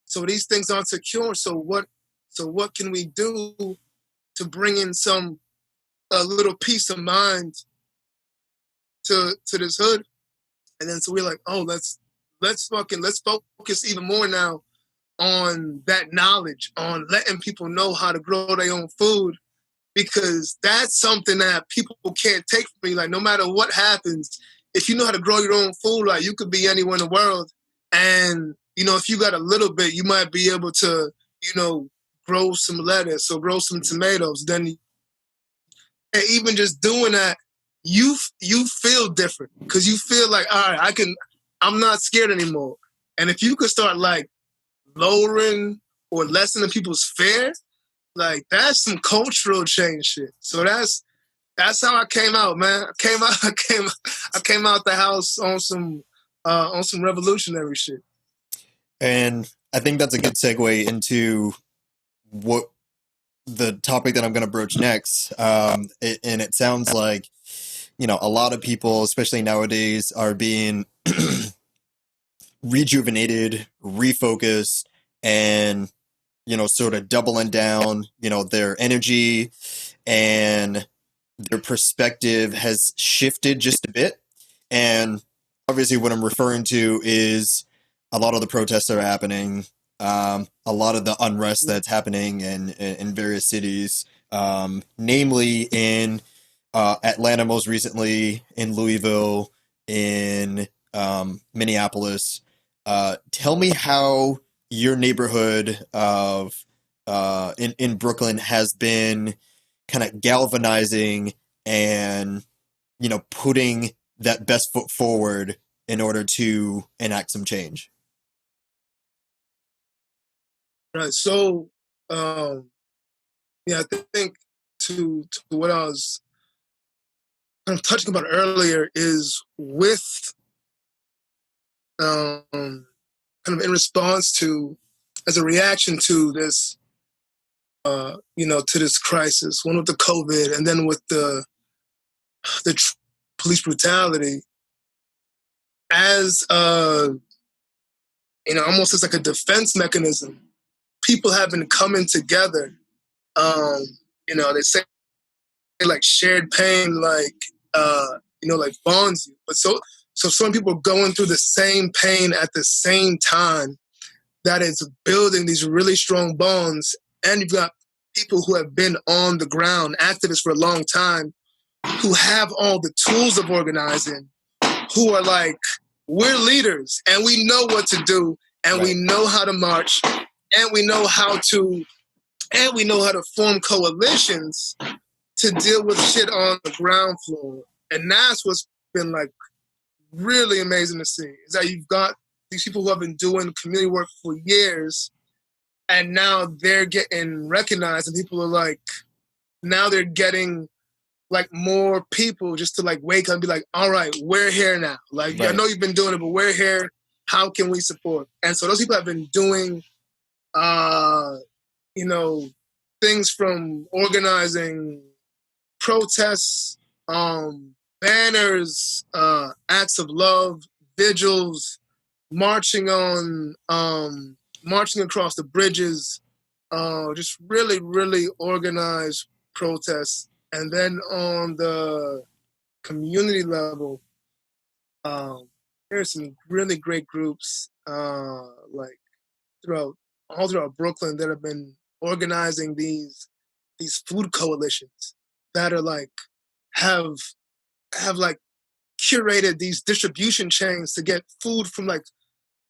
So these things aren't secure. So what can we do to bring in a little peace of mind to this hood? And then so we're like, oh, let's focus even more now on that knowledge, on letting people know how to grow their own food, because that's something that people can't take from me. Like, no matter what happens, if you know how to grow your own food, like you could be anywhere in the world. And, you know, if you got a little bit, you might be able to, you know, grow some lettuce or grow some tomatoes. Then, and even just doing that, you feel different, because you feel like, all right, I'm not scared anymore. And if you could start like lowering or lessening people's fear, like that's some cultural change shit. So that's how I came out, man. I came out the house on some revolutionary shit. And I think that's a good segue into what the topic that I'm going to broach next. And it sounds like, you know, a lot of people, especially nowadays, are being rejuvenated, refocused, and, you know, sort of doubling down, you know, their energy and their perspective has shifted just a bit. And obviously what I'm referring to is a lot of the protests that are happening, a lot of the unrest that's happening in various cities, namely in Atlanta most recently, in Louisville, in Minneapolis. Tell me how your neighborhood of in Brooklyn has been kind of galvanizing and, you know, putting that best foot forward in order to enact some change? Right. So, yeah, I think to what I was kind of touching about earlier is with kind of in response to, as a reaction to this, to this crisis, one with the COVID, and then with the police brutality, as almost as like a defense mechanism, people have been coming together. They say like shared pain, like bonds you. But so some people are going through the same pain at the same time, that is building these really strong bonds. And you've got people who have been on the ground, activists for a long time, who have all the tools of organizing, who are like, we're leaders and we know what to do, and we know how to march, and we know how to form coalitions to deal with shit on the ground floor. And that's what's been like really amazing to see, is that you've got these people who have been doing community work for years, and now they're getting recognized, and people are like, now they're getting like more people just to like wake up and be like, all right, we're here now. Like, I know you've been doing it, but we're here. How can we support? And so those people have been doing, things from organizing protests, banners, acts of love, vigils, marching across the bridges, just really, really organized protests. And then on the community level, there's some really great groups, like all throughout Brooklyn, that have been organizing these food coalitions that are like have like curated these distribution chains to get food from like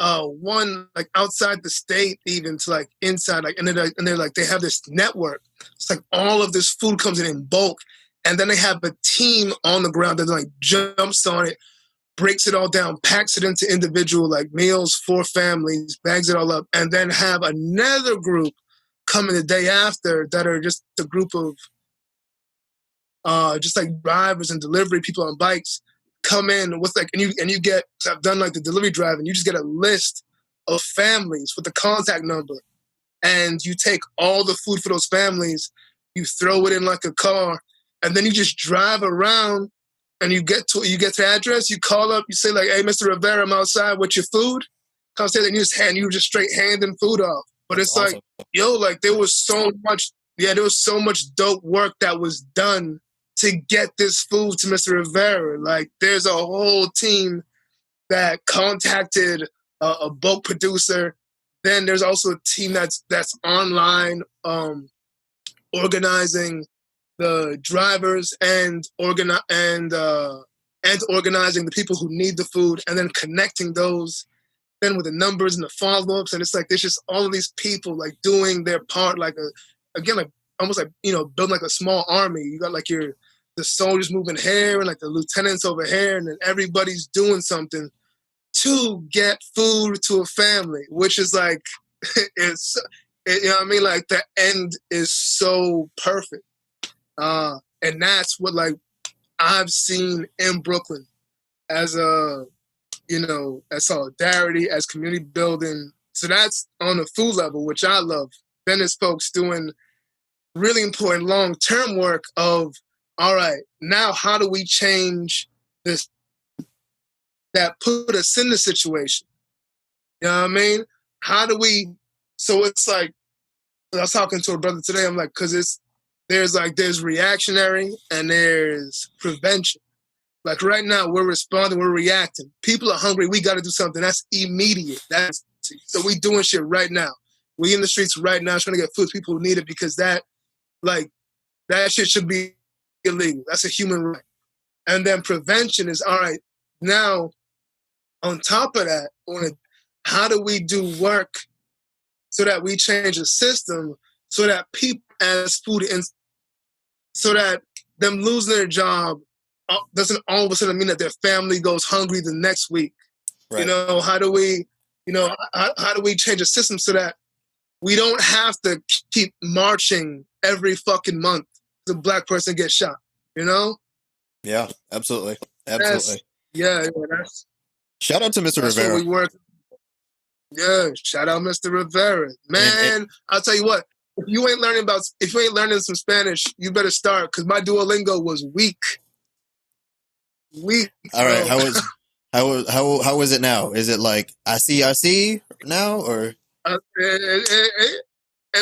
one like outside the state even to like inside, like, and they're like, they have this network. It's like all of this food comes in bulk, and then they have a team on the ground that like jumps on it, breaks it all down, packs it into individual like meals for families, bags it all up, and then have another group come in the day after that are just a group of just like drivers and delivery people on bikes come in with like, and you get, so I've done like the delivery drive, and you just get a list of families with the contact number, and you take all the food for those families, you throw it in like a car, and then you just drive around, and you get to the address, you call up, you say like, hey, Mr. Rivera, I'm outside with your food. Come say that, and you just straight handing food off. But it's awesome. Like, yo, like there was so much dope work that was done to get this food to Mr. Rivera. Like, there's a whole team that contacted a bulk producer. Then there's also a team that's online, organizing the drivers and organizing the people who need the food, and then connecting those then with the numbers and the follow-ups. And it's like there's just all of these people like doing their part, like almost like, building like a small army. You got like the soldiers moving here, and like the lieutenants over here, and then everybody's doing something to get food to a family, which is like, like the end is so perfect. And that's what like I've seen in Brooklyn as as solidarity, as community building. So that's on the food level, which I love. Then there's folks doing really important long-term work of, all right, now how do we change this that put us in the situation? You know what I mean? How do we, so it's like, I was talking to a brother today, I'm like, because there's reactionary and there's prevention. Like right now, we're responding, we're reacting. People are hungry, we got to do something. That's immediate. So we doing shit right now. We in the streets right now trying to get food to people who need it, because that shit should be illegal. That's a human right. And then prevention is, all right, now on top of that, how do we do work so that we change the system so that people as food in, so that them losing their job doesn't all of a sudden mean that their family goes hungry the next week. Right. You know, how do we change the system so that we don't have to keep marching every fucking month the black person gets shot, you know? Yeah, absolutely. Absolutely. That's shout out to Mr. that's Rivera. what we work. Yeah, shout out Mr. Rivera. Man, I'll tell you what, if you ain't learning some Spanish, you better start, because my Duolingo was weak. All right, how is it now? Is it like así now, or es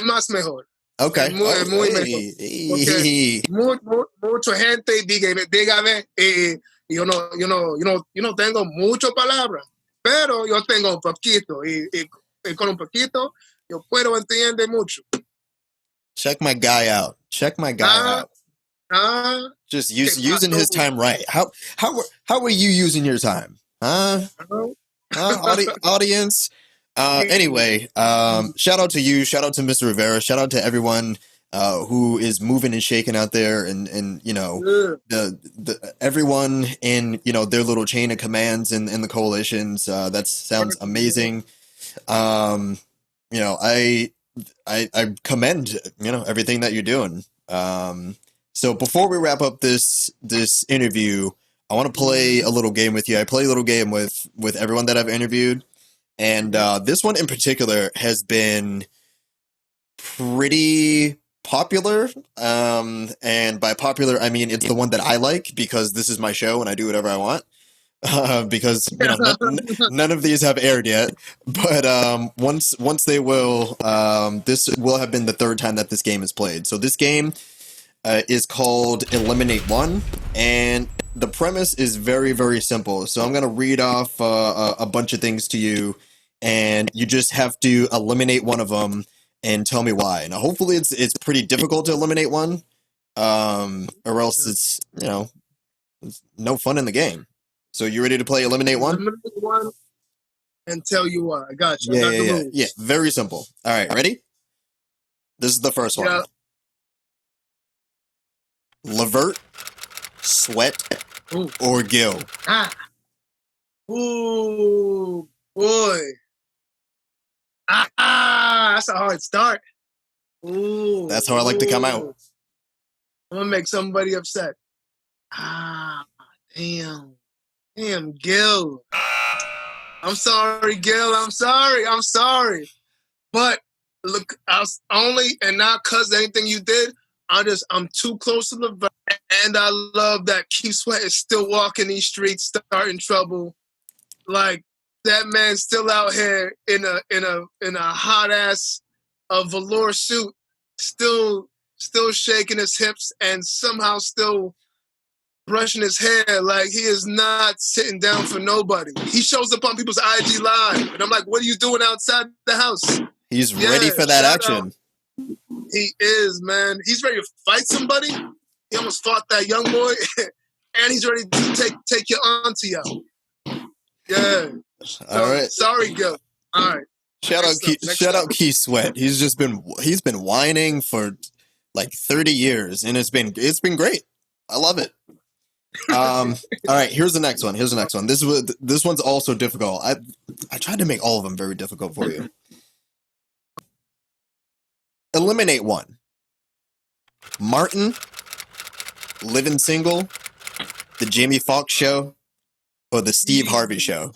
más mejor? Okay. Muy mejor. Porque mucha gente dígame, yo no tengo muchas palabras, pero yo tengo un poquito, y con un poquito yo puedo entender mucho. Check my guy out. Just using his time right. How are you using your time? Audience. Anyway, shout out to you. Shout out to Mr. Rivera. Shout out to everyone who is moving and shaking out there, and you know, the everyone in, you know, their little chain of commands and the coalitions. That sounds amazing. You know, I commend, you know, everything that you're doing. So before we wrap up this interview, I want to play a little game with you. I play a little game with everyone that I've interviewed, and this one in particular has been pretty popular. And by popular, I mean it's the one that I like, because this is my show and I do whatever I want. Because, you know, none of these have aired yet, but once they will, this will have been the third time that this game is played. So this game is called Eliminate One, and the premise is very, very simple. So I'm going to read off a bunch of things to you, and you just have to eliminate one of them and tell me why. Now, hopefully it's pretty difficult to eliminate one, or else it's, you know, it's no fun in the game. So you ready to play Eliminate One? Eliminate one and tell you why. I got you. Yeah. Very simple. All right, ready? This is the first one. Levert, Sweat, or Gill? Ooh, boy. That's a hard start. Ooh. That's how I like to come out. I'm going to make somebody upset. Damn, Gil. I'm sorry, Gil. I'm sorry. But look, I was only, and not because of anything you did, I'm too close to the, and I love that Keith Sweat is still walking these streets, starting trouble. Like, that man's still out here in a hot ass velour suit, still shaking his hips and somehow still brushing his hair. Like, he is not sitting down for nobody. He shows up on people's IG Live, and I'm like, what are you doing outside the house? He's ready for that action. He is, man. He's ready to fight somebody. He almost fought that young boy, and he's ready to take your auntie out. Yeah. All right. Sorry, Gil. All right. Shout out Keith Sweat. He's been whining for like 30 years, and it's been great. I love it. All right, here's the next one. This one's also difficult. I tried to make all of them very difficult for you. Eliminate one. Martin, Living Single, The Jamie Foxx Show, or The Steve Harvey Show?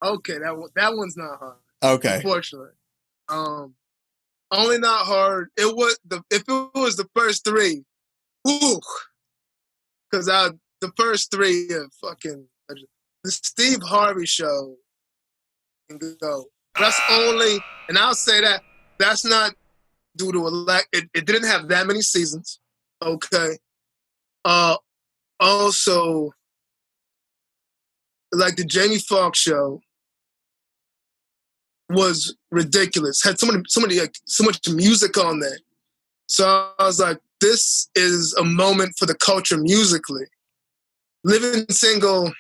Okay, that one's not hard. Okay. Unfortunately. Only not hard. If it was the first three, ooh. Because the first three are fucking, the Steve Harvey Show can go. That's only, and I'll say that's not due to it didn't have that many seasons. Okay. Also, like the Jamie Foxx Show was ridiculous. Had so much music on there. So I was like, this is a moment for the culture musically. Living Single,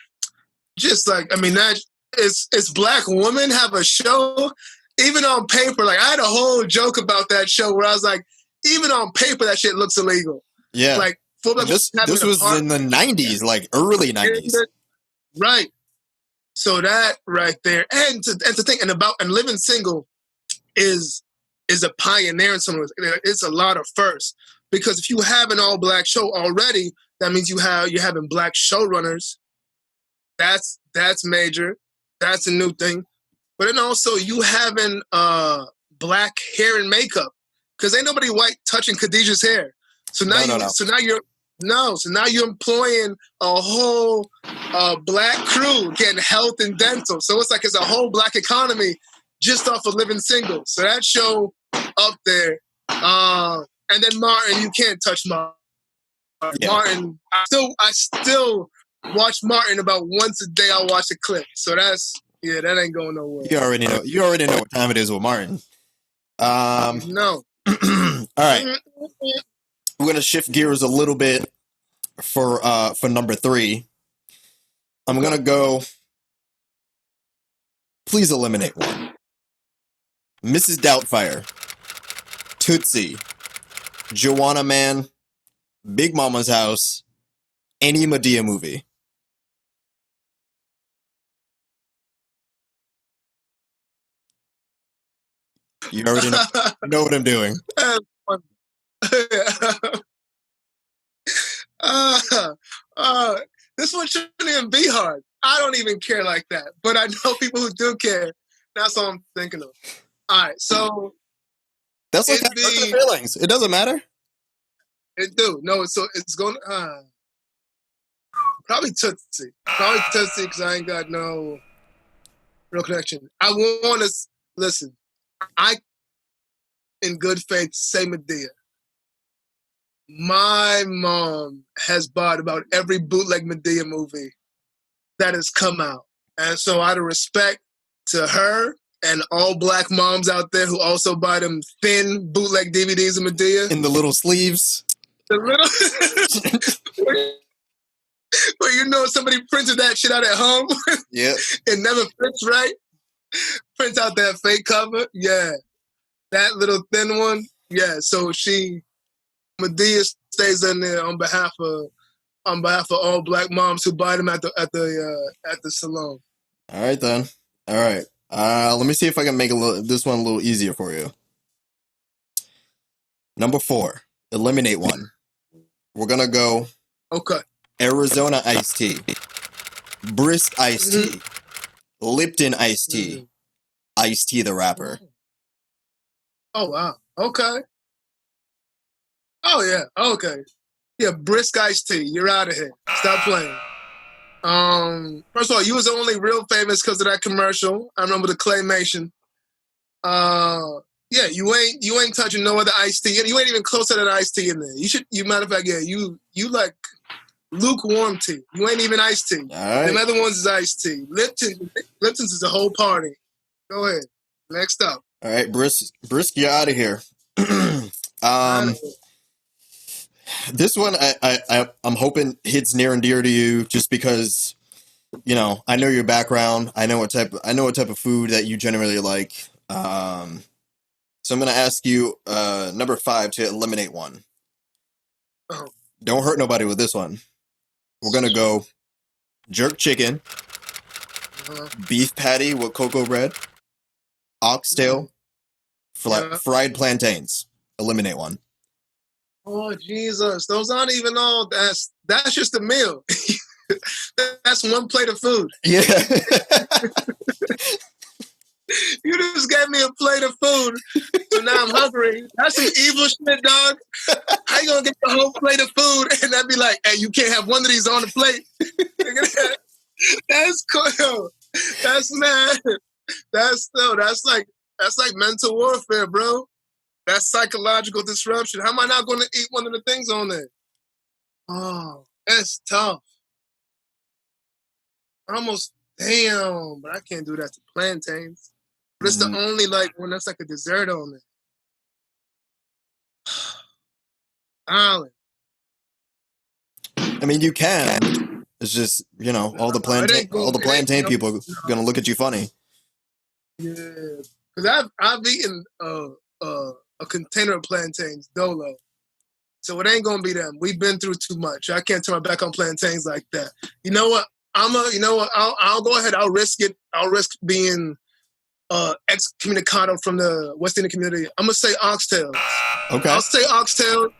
just like, I mean, that it's black women have a show even on paper, like I had a whole joke about that show where I was like, even on paper, that shit looks illegal. Yeah. Like full black This was in the 90s, like early 90s. Right. So that right there, and to think and living single is a pioneer in some ways. It's a lot of firsts, because if you have an all black show already, that means you're having black showrunners. That's major. That's a new thing. But then also you having black hair and makeup, because ain't nobody white touching Khadijah's hair. So now so now you're employing a whole black crew getting health and dental. So it's a whole black economy just off of living single. So that show up there. And then Martin, you can't touch Martin. Yeah. Martin, I still watch Martin about once a day. I'll watch a clip. So that ain't going nowhere. You already know what time it is with Martin. No. All right. We're gonna shift gears a little bit for number 3. I'm gonna go. Please eliminate one. Mrs. Doubtfire, Tootsie, Joanna Man, Big Mama's House, any Madea movie. You already know what I'm doing. This one shouldn't even be hard. I don't even care like that, but I know people who do care. That's all I'm thinking of. All right, so that's like feelings. It doesn't matter. It do. No, it's going probably Tootsie. Probably Tootsie, because I ain't got no real connection. I want to listen. I, in good faith, say Madea. My mom has bought about every bootleg Madea movie that has come out. And so out of respect to her and all black moms out there who also buy them thin bootleg DVDs of Madea. In the little sleeves. The little... where somebody printed that shit out at home. Yeah. It never fits right. Print out that fake cover. Yeah. That little thin one. Yeah. So Madea stays in there on behalf of all black moms who buy them at the salon. All right then. All right. Let me see if I can make this one a little easier for you. Number 4, eliminate one. We're gonna go. Okay. Arizona iced tea, Brisk iced tea, Lipton iced tea, Iced Tea the rapper. Oh wow. Okay. Oh yeah. Okay. Yeah. Brisk iced tea. You're out of here. Stop playing. First of all, you was only real famous because of that commercial. I remember the claymation. Yeah, you ain't touching no other iced tea. You ain't even close to that iced tea in there. Matter of fact, yeah, you like lukewarm tea. You ain't even iced tea. All right. Them other ones is iced tea. Lipton's is a whole party. Go ahead. Next up. All right, Brisk, you're out of here. This one I'm hoping hits near and dear to you, just because I know your background. I know what type of food that you generally like. So I'm gonna ask you number 5 to eliminate one. Oh. Don't hurt nobody with this one. We're gonna go jerk chicken, beef patty with cocoa bread, oxtail, fried plantains. Eliminate one. Oh Jesus! Those aren't even all. That's just a meal. That's one plate of food. Yeah. You just gave me a plate of food, so now I'm hungry. That's some evil shit, dog. How you gonna get the whole plate of food and I'd be like, hey, you can't have one of these on the plate? That's cool. That's mad. That's like mental warfare, bro. That's psychological disruption. How am I not going to eat one of the things on there? Oh, that's tough. Damn, but I can't do that to plantains. But it's the only one that's like a dessert on it. Island. I mean, you can. It's just all the plantain people are gonna look at you funny. Yeah, Because I've eaten a container of plantains dolo, so it ain't gonna be them. We've been through too much. I can't turn my back on plantains like that. You know what? I'll go ahead. I'll risk it. I'll risk being excommunicado from the West Indian community. I'm gonna say oxtails. Okay. I'll say oxtails,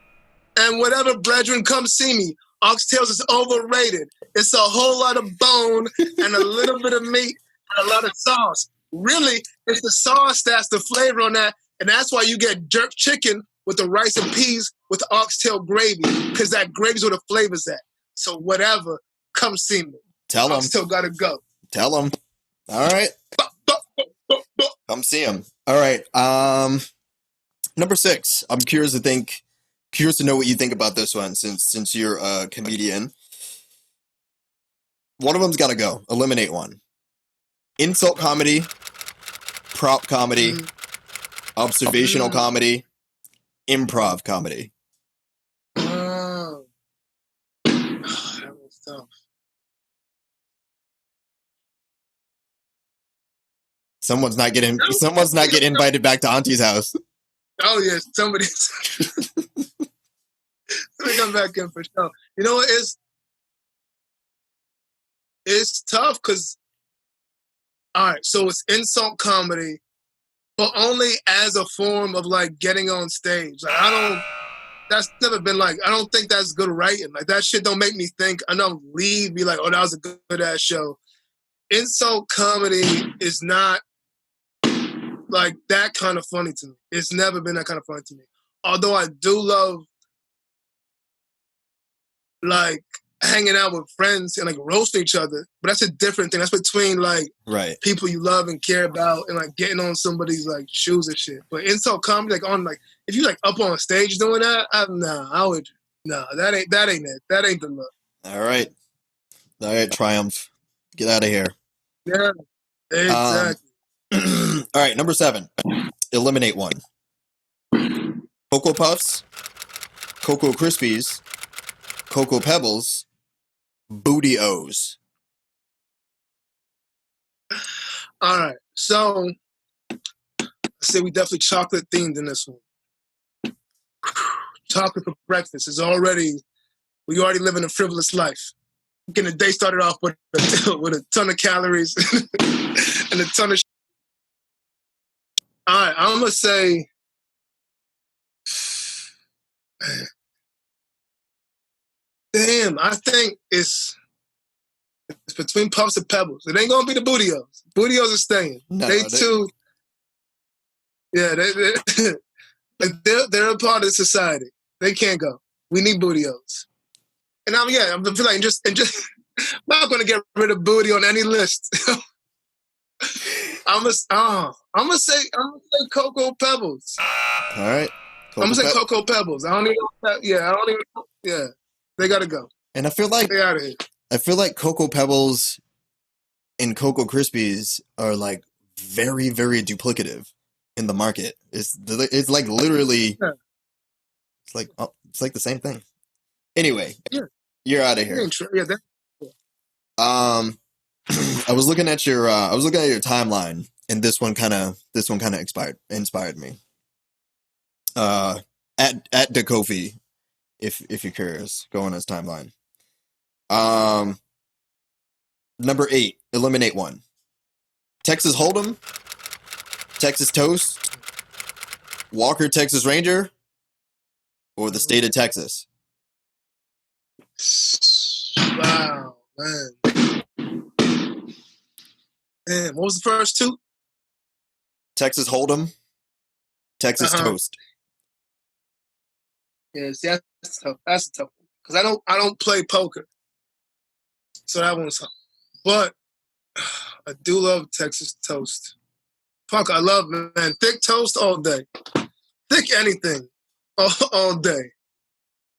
and whatever brethren come see me. Oxtails is overrated. It's a whole lot of bone and a little bit of meat and a lot of sauce. Really, it's the sauce that's the flavor on that, and that's why you get jerk chicken with the rice and peas with the oxtail gravy, because that gravy's where the flavor's at. So whatever, come see me. Tell them. Oxtail gotta go. Tell them. All right. Come see him. All right. Number 6. I'm curious to know what you think about this one, since you're a comedian. One of them's got to go. Eliminate one. Insult comedy, prop comedy, observational comedy, improv comedy. Oh, that was tough. Someone's not getting invited back to Auntie's house. Oh yes, somebody's come back in for sure. You know what? It's tough because, all right, so it's insult comedy, but only as a form of like getting on stage. Like that's never been like, I don't think that's good writing. Like that shit don't make me think. I don't leave, be like, oh, that was a good ass show. Insult comedy is not like that kind of funny to me. It's never been that kind of funny to me. Although I do love like hanging out with friends and like roasting each other, but that's a different thing. That's between like people you love and care about and like getting on somebody's like shoes and shit. But insult comedy, like on like if you like up on stage doing that, that ain't it. That ain't the look. All right, Triumph, get out of here. Yeah, exactly. All right, number 7. Eliminate one. Cocoa Puffs, Cocoa Krispies, Cocoa Pebbles, Booty O's. All right, so I say we definitely chocolate themed in this one. Chocolate for breakfast is we already living a frivolous life. Getting the day started off with a ton of calories and a ton of shit. All right, I'm gonna say, damn, I think it's between Puffs and Pebbles. It ain't gonna be the Booty-O's. Booty-O's are staying. No, they too. Yeah, they're a part of society. They can't go. We need Booty-O's. And I'm feel like just I'm not gonna get rid of booty on any list. I'm gonna say Cocoa Pebbles. All right. I'm gonna say Cocoa Pebbles. I don't even. They gotta go. And I feel like they out of here. I feel like Cocoa Pebbles and Cocoa Krispies are like very, very duplicative in the market. It's like literally, it's like the same thing. Anyway, you're out of here. I was looking at your timeline, and this one kind of inspired me. At the Kofi, if you're curious, go on his timeline. Number 8, eliminate one. Texas Hold'em, Texas Toast, Walker Texas Ranger, or the state of Texas. Wow, man. Damn, what was the first 2? Texas Hold'em, Texas Toast. Yeah, see, that's tough. That's a tough one. Because I don't play poker. So that one's tough. But I do love Texas Toast. Fuck, I love, man. Thick toast all day. Thick anything all day.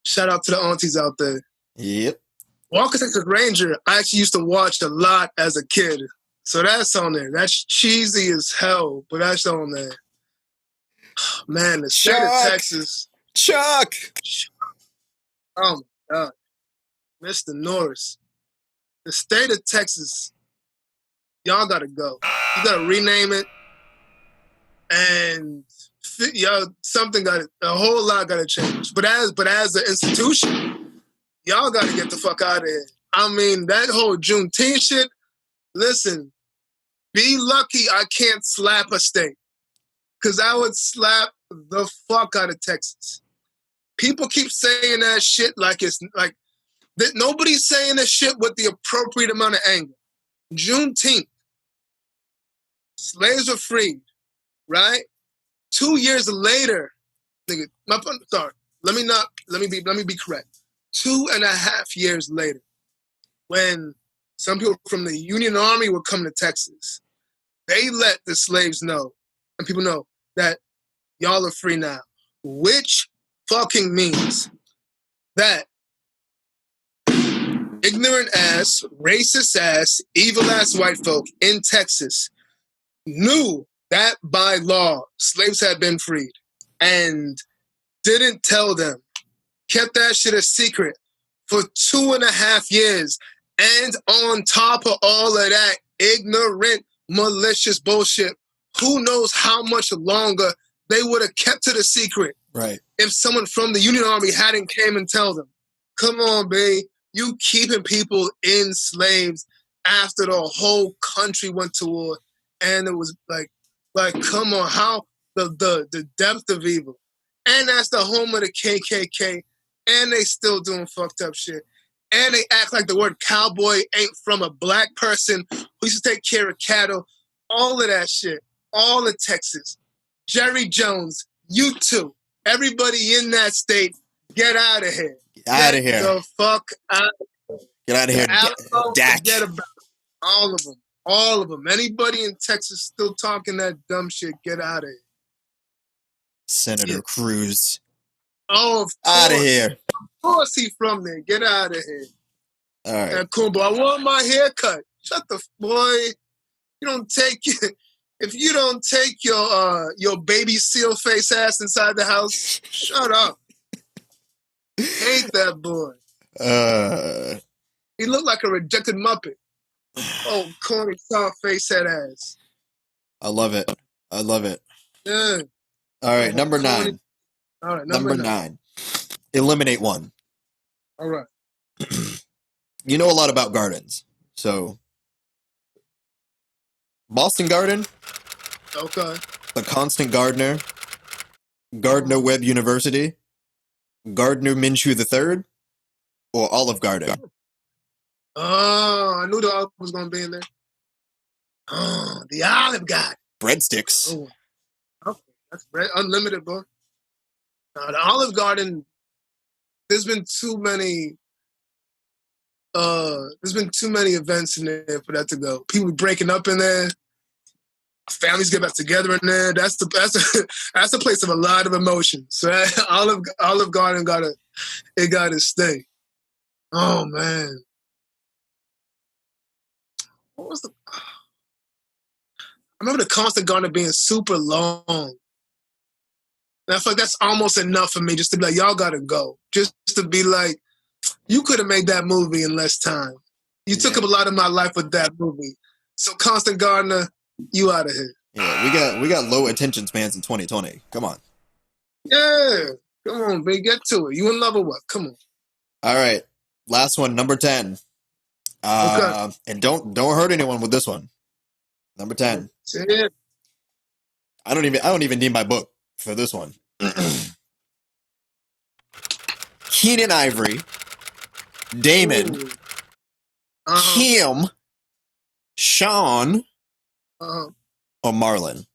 Shout out to the aunties out there. Yep. Walker Texas Ranger, I actually used to watch a lot as a kid. So that's on there. That's cheesy as hell, but that's on there. Man, the state of Texas. Chuck! Oh, my God. Mr. Norris. The state of Texas, y'all got to go. You got to rename it. And something a whole lot got to change. But as an institution, y'all got to get the fuck out of here. I mean, that whole Juneteenth shit. Listen, be lucky I can't slap a state, because I would slap the fuck out of Texas. People keep saying that shit like it's like that. Nobody's saying that shit with the appropriate amount of anger. Juneteenth, slaves were freed, right? 2 years later, nigga, sorry. Let me be correct. 2.5 years later, when some people from the Union Army were coming to Texas, they let the slaves know, and people know, that y'all are free now. Which fucking means that ignorant ass, racist ass, evil ass white folk in Texas knew that by law slaves had been freed and didn't tell them, kept that shit a secret for 2.5 years. And on top of all of that ignorant, malicious bullshit, who knows how much longer they would have kept it a secret. Right. If someone from the Union Army hadn't came and tell them, come on, babe, you keeping people enslaved after the whole country went to war. And it was like, come on, how the depth of evil. And that's the home of the KKK. And they still doing fucked up shit. And they act like the word cowboy ain't from a black person who used to take care of cattle. All of that shit. All of Texas. Jerry Jones, you too. Everybody in that state, get out of here. Get out of here. Get the fuck out. Get out of here, Dak. Forget about it. All of them. All of them. Anybody in Texas still talking that dumb shit, get out of here. Senator Cruz. Oh, of course. Out of here. Of course he from there. Get out of here. All right. That cool, boy. I want my haircut. Shut the boy. You don't take it. If you don't take your baby seal face ass inside the house, shut up. Hate that boy. He looked like a rejected Muppet. Oh, corny, soft face head ass. I love it. I love it. Yeah. All right, number 9. All right, number 9. Eliminate one. All right. You know a lot about gardens, so Boston Garden. Okay. The Constant Gardener. Gardner Webb University. Gardner Minshew III. Or Olive Garden. Oh, I knew the Olive was going to be in there. Oh, the Olive Garden. Breadsticks. Oh, okay. That's unlimited, boy. Now, the Olive Garden, there's been too many events in there for that to go. People breaking up in there. Families get back together in there. That's a place of a lot of emotions. So Olive Garden gotta stay. Oh man. What was I remember the Constant Garden being super long. And I feel like that's almost enough for me just to be like, y'all gotta go. Just to be like, you could have made that movie in less time. You took up a lot of my life with that movie. So Constant Gardener, you out of here. Yeah, we got low attention spans in 2020. Come on. Yeah. Come on, baby. Get to it. You in love or what? Come on. All right. Last one, number 10. Okay. And don't hurt anyone with this one. Number 10. Yeah. I don't even need my book for this one. Keenan Ivory, Damon, Kim, Sean, or Marlon.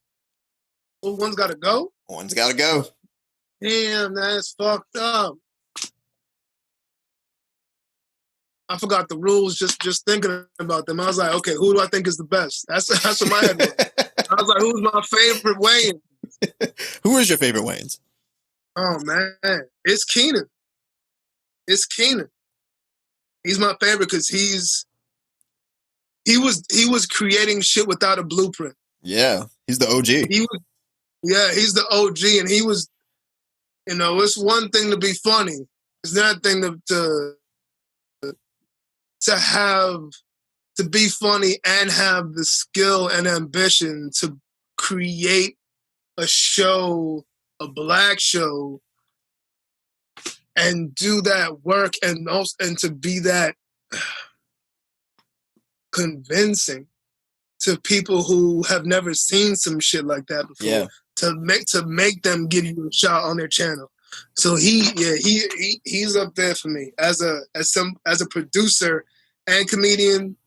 Well, one's got to go? One's got to go. Damn, that's fucked up. I forgot the rules just thinking about them. I was like, okay, who do I think is the best? That's what my head was. I was like, who's my favorite Wayne? Who is your favorite Waynes? Oh, man. It's Keenan. It's Keenan. He's my favorite because he was creating shit without a blueprint. Yeah, he's the OG. He's the OG, and he was, it's one thing to be funny. It's another thing to be funny and have the skill and ambition to create a show, a black show, and do that work, and to be that convincing to people who have never seen some shit like that before. Yeah. To make them give you a shot on their channel. So he's up there for me as a producer and comedian.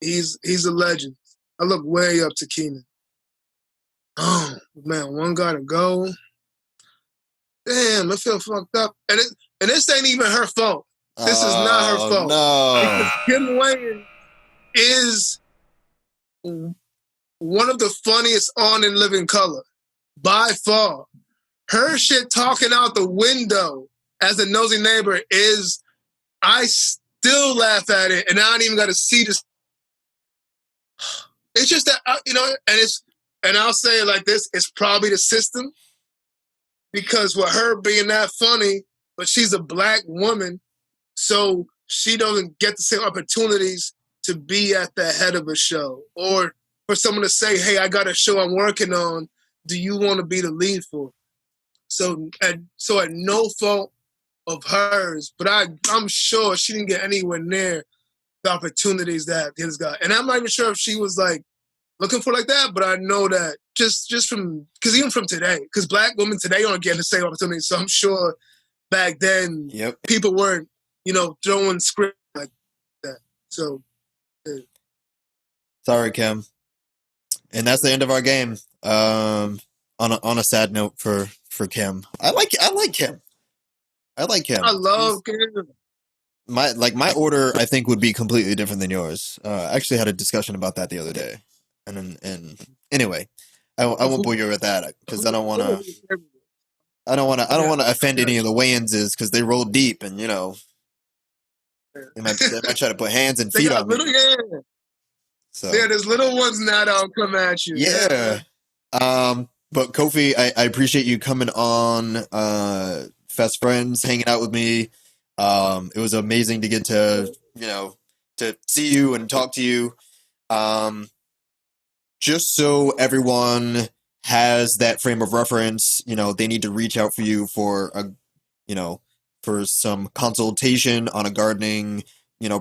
He's a legend. I look way up to Keenan. Oh man, one gotta go. Damn, I feel fucked up. And this ain't even her fault. This is not her fault. No. Because Kim Wayne is one of the funniest on In Living Color. By far. Her shit talking out the window as a nosy neighbor is, I still laugh at it, and I don't even got to see this. It's just that, and I'll say it like this, it's probably the system, because with her being that funny, but she's a black woman, so she doesn't get the same opportunities to be at the head of a show, or for someone to say, hey, I got a show I'm working on, do you want to be the lead for it? So at no fault of hers, but I'm sure she didn't get anywhere near the opportunities that his got. And I'm not even sure if she was like looking for like that, but I know that just from, because even from today, because black women today aren't getting the same opportunities. So I'm sure back then people weren't, throwing script like that. So yeah. Sorry, Kim. And that's the end of our game. On a sad note for Kim. I like Kim. I like Kim. I love Kim. My order, I think, would be completely different than yours. I actually had a discussion about that the other day. And anyway, I won't bore you with that because I don't want to offend any of the Wayneses because they roll deep and they might try to put hands and feet on me. So yeah, there's little ones now that'll come at you. Yeah. But Kofi, I appreciate you coming on Fest Friends, hanging out with me. It was amazing to get to see you and talk to you. Just so everyone has that frame of reference, they need to reach out for you for for some consultation on a gardening,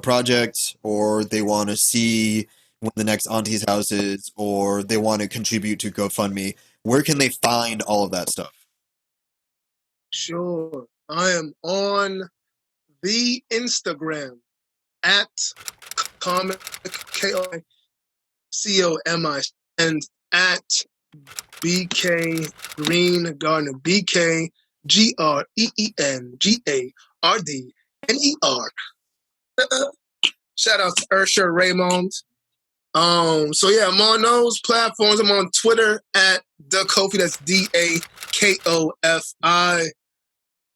project, or they want to see when the next Auntie's house is, or they want to contribute to GoFundMe. Where can they find all of that stuff? Sure. I am on the Instagram at comic Komi and at BK Green Gardener, BKGreenGardner. Shout out to Ursher Raymond. So yeah, I'm on those platforms. I'm on Twitter at the Kofi. That's DAKOFI.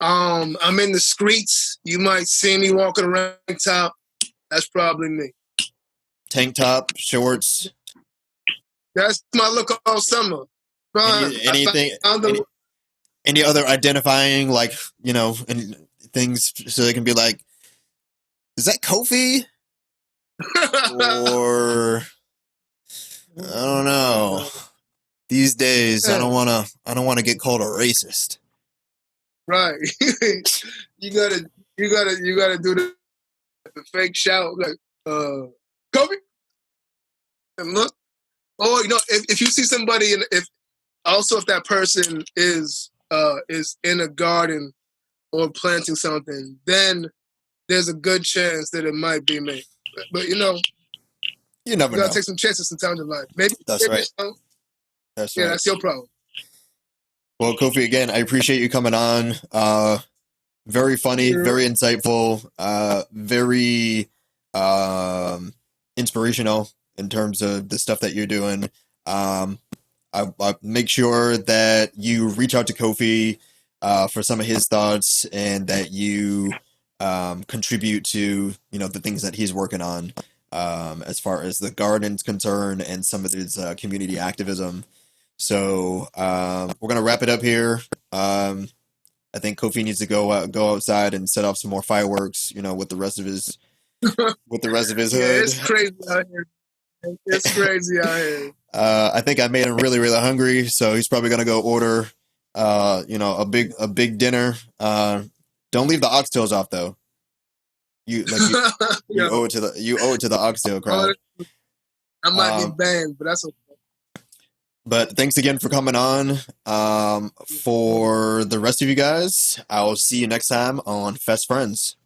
I'm in the streets. You might see me walking around tank top. That's probably me. Tank top, shorts. That's my look all summer. Any other identifying and things so they can be like, is that Kofi? Or I don't know. These days, I don't want to get called a racist. Right. you gotta do the fake shout like Kofi. And look, or if you see somebody, and if that person is in a garden or planting something, then there's a good chance that it might be me. But you never you gotta take some chances sometimes in life. Maybe that's right. That's right. That's your problem. Well, Kofi, again, I appreciate you coming on. Very funny, very insightful, very inspirational in terms of the stuff that you're doing. I make sure that you reach out to Kofi for some of his thoughts and that you contribute to the things that he's working on as far as the garden's concerned and some of his community activism. So we're gonna wrap it up here. I think Kofi needs to go outside and set off some more fireworks, with the rest of his hood. It's crazy out here. It's crazy out here. I think I made him really, really hungry, so he's probably gonna go order, a big dinner. Don't leave the oxtails off though. You like you Yeah. you owe it to the oxtail crowd. I might be Um, banned, but that's okay. but thanks again for coming on. For the rest of you guys, I will see you next time on Fest Friends.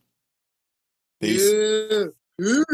Peace. Yeah. Peace.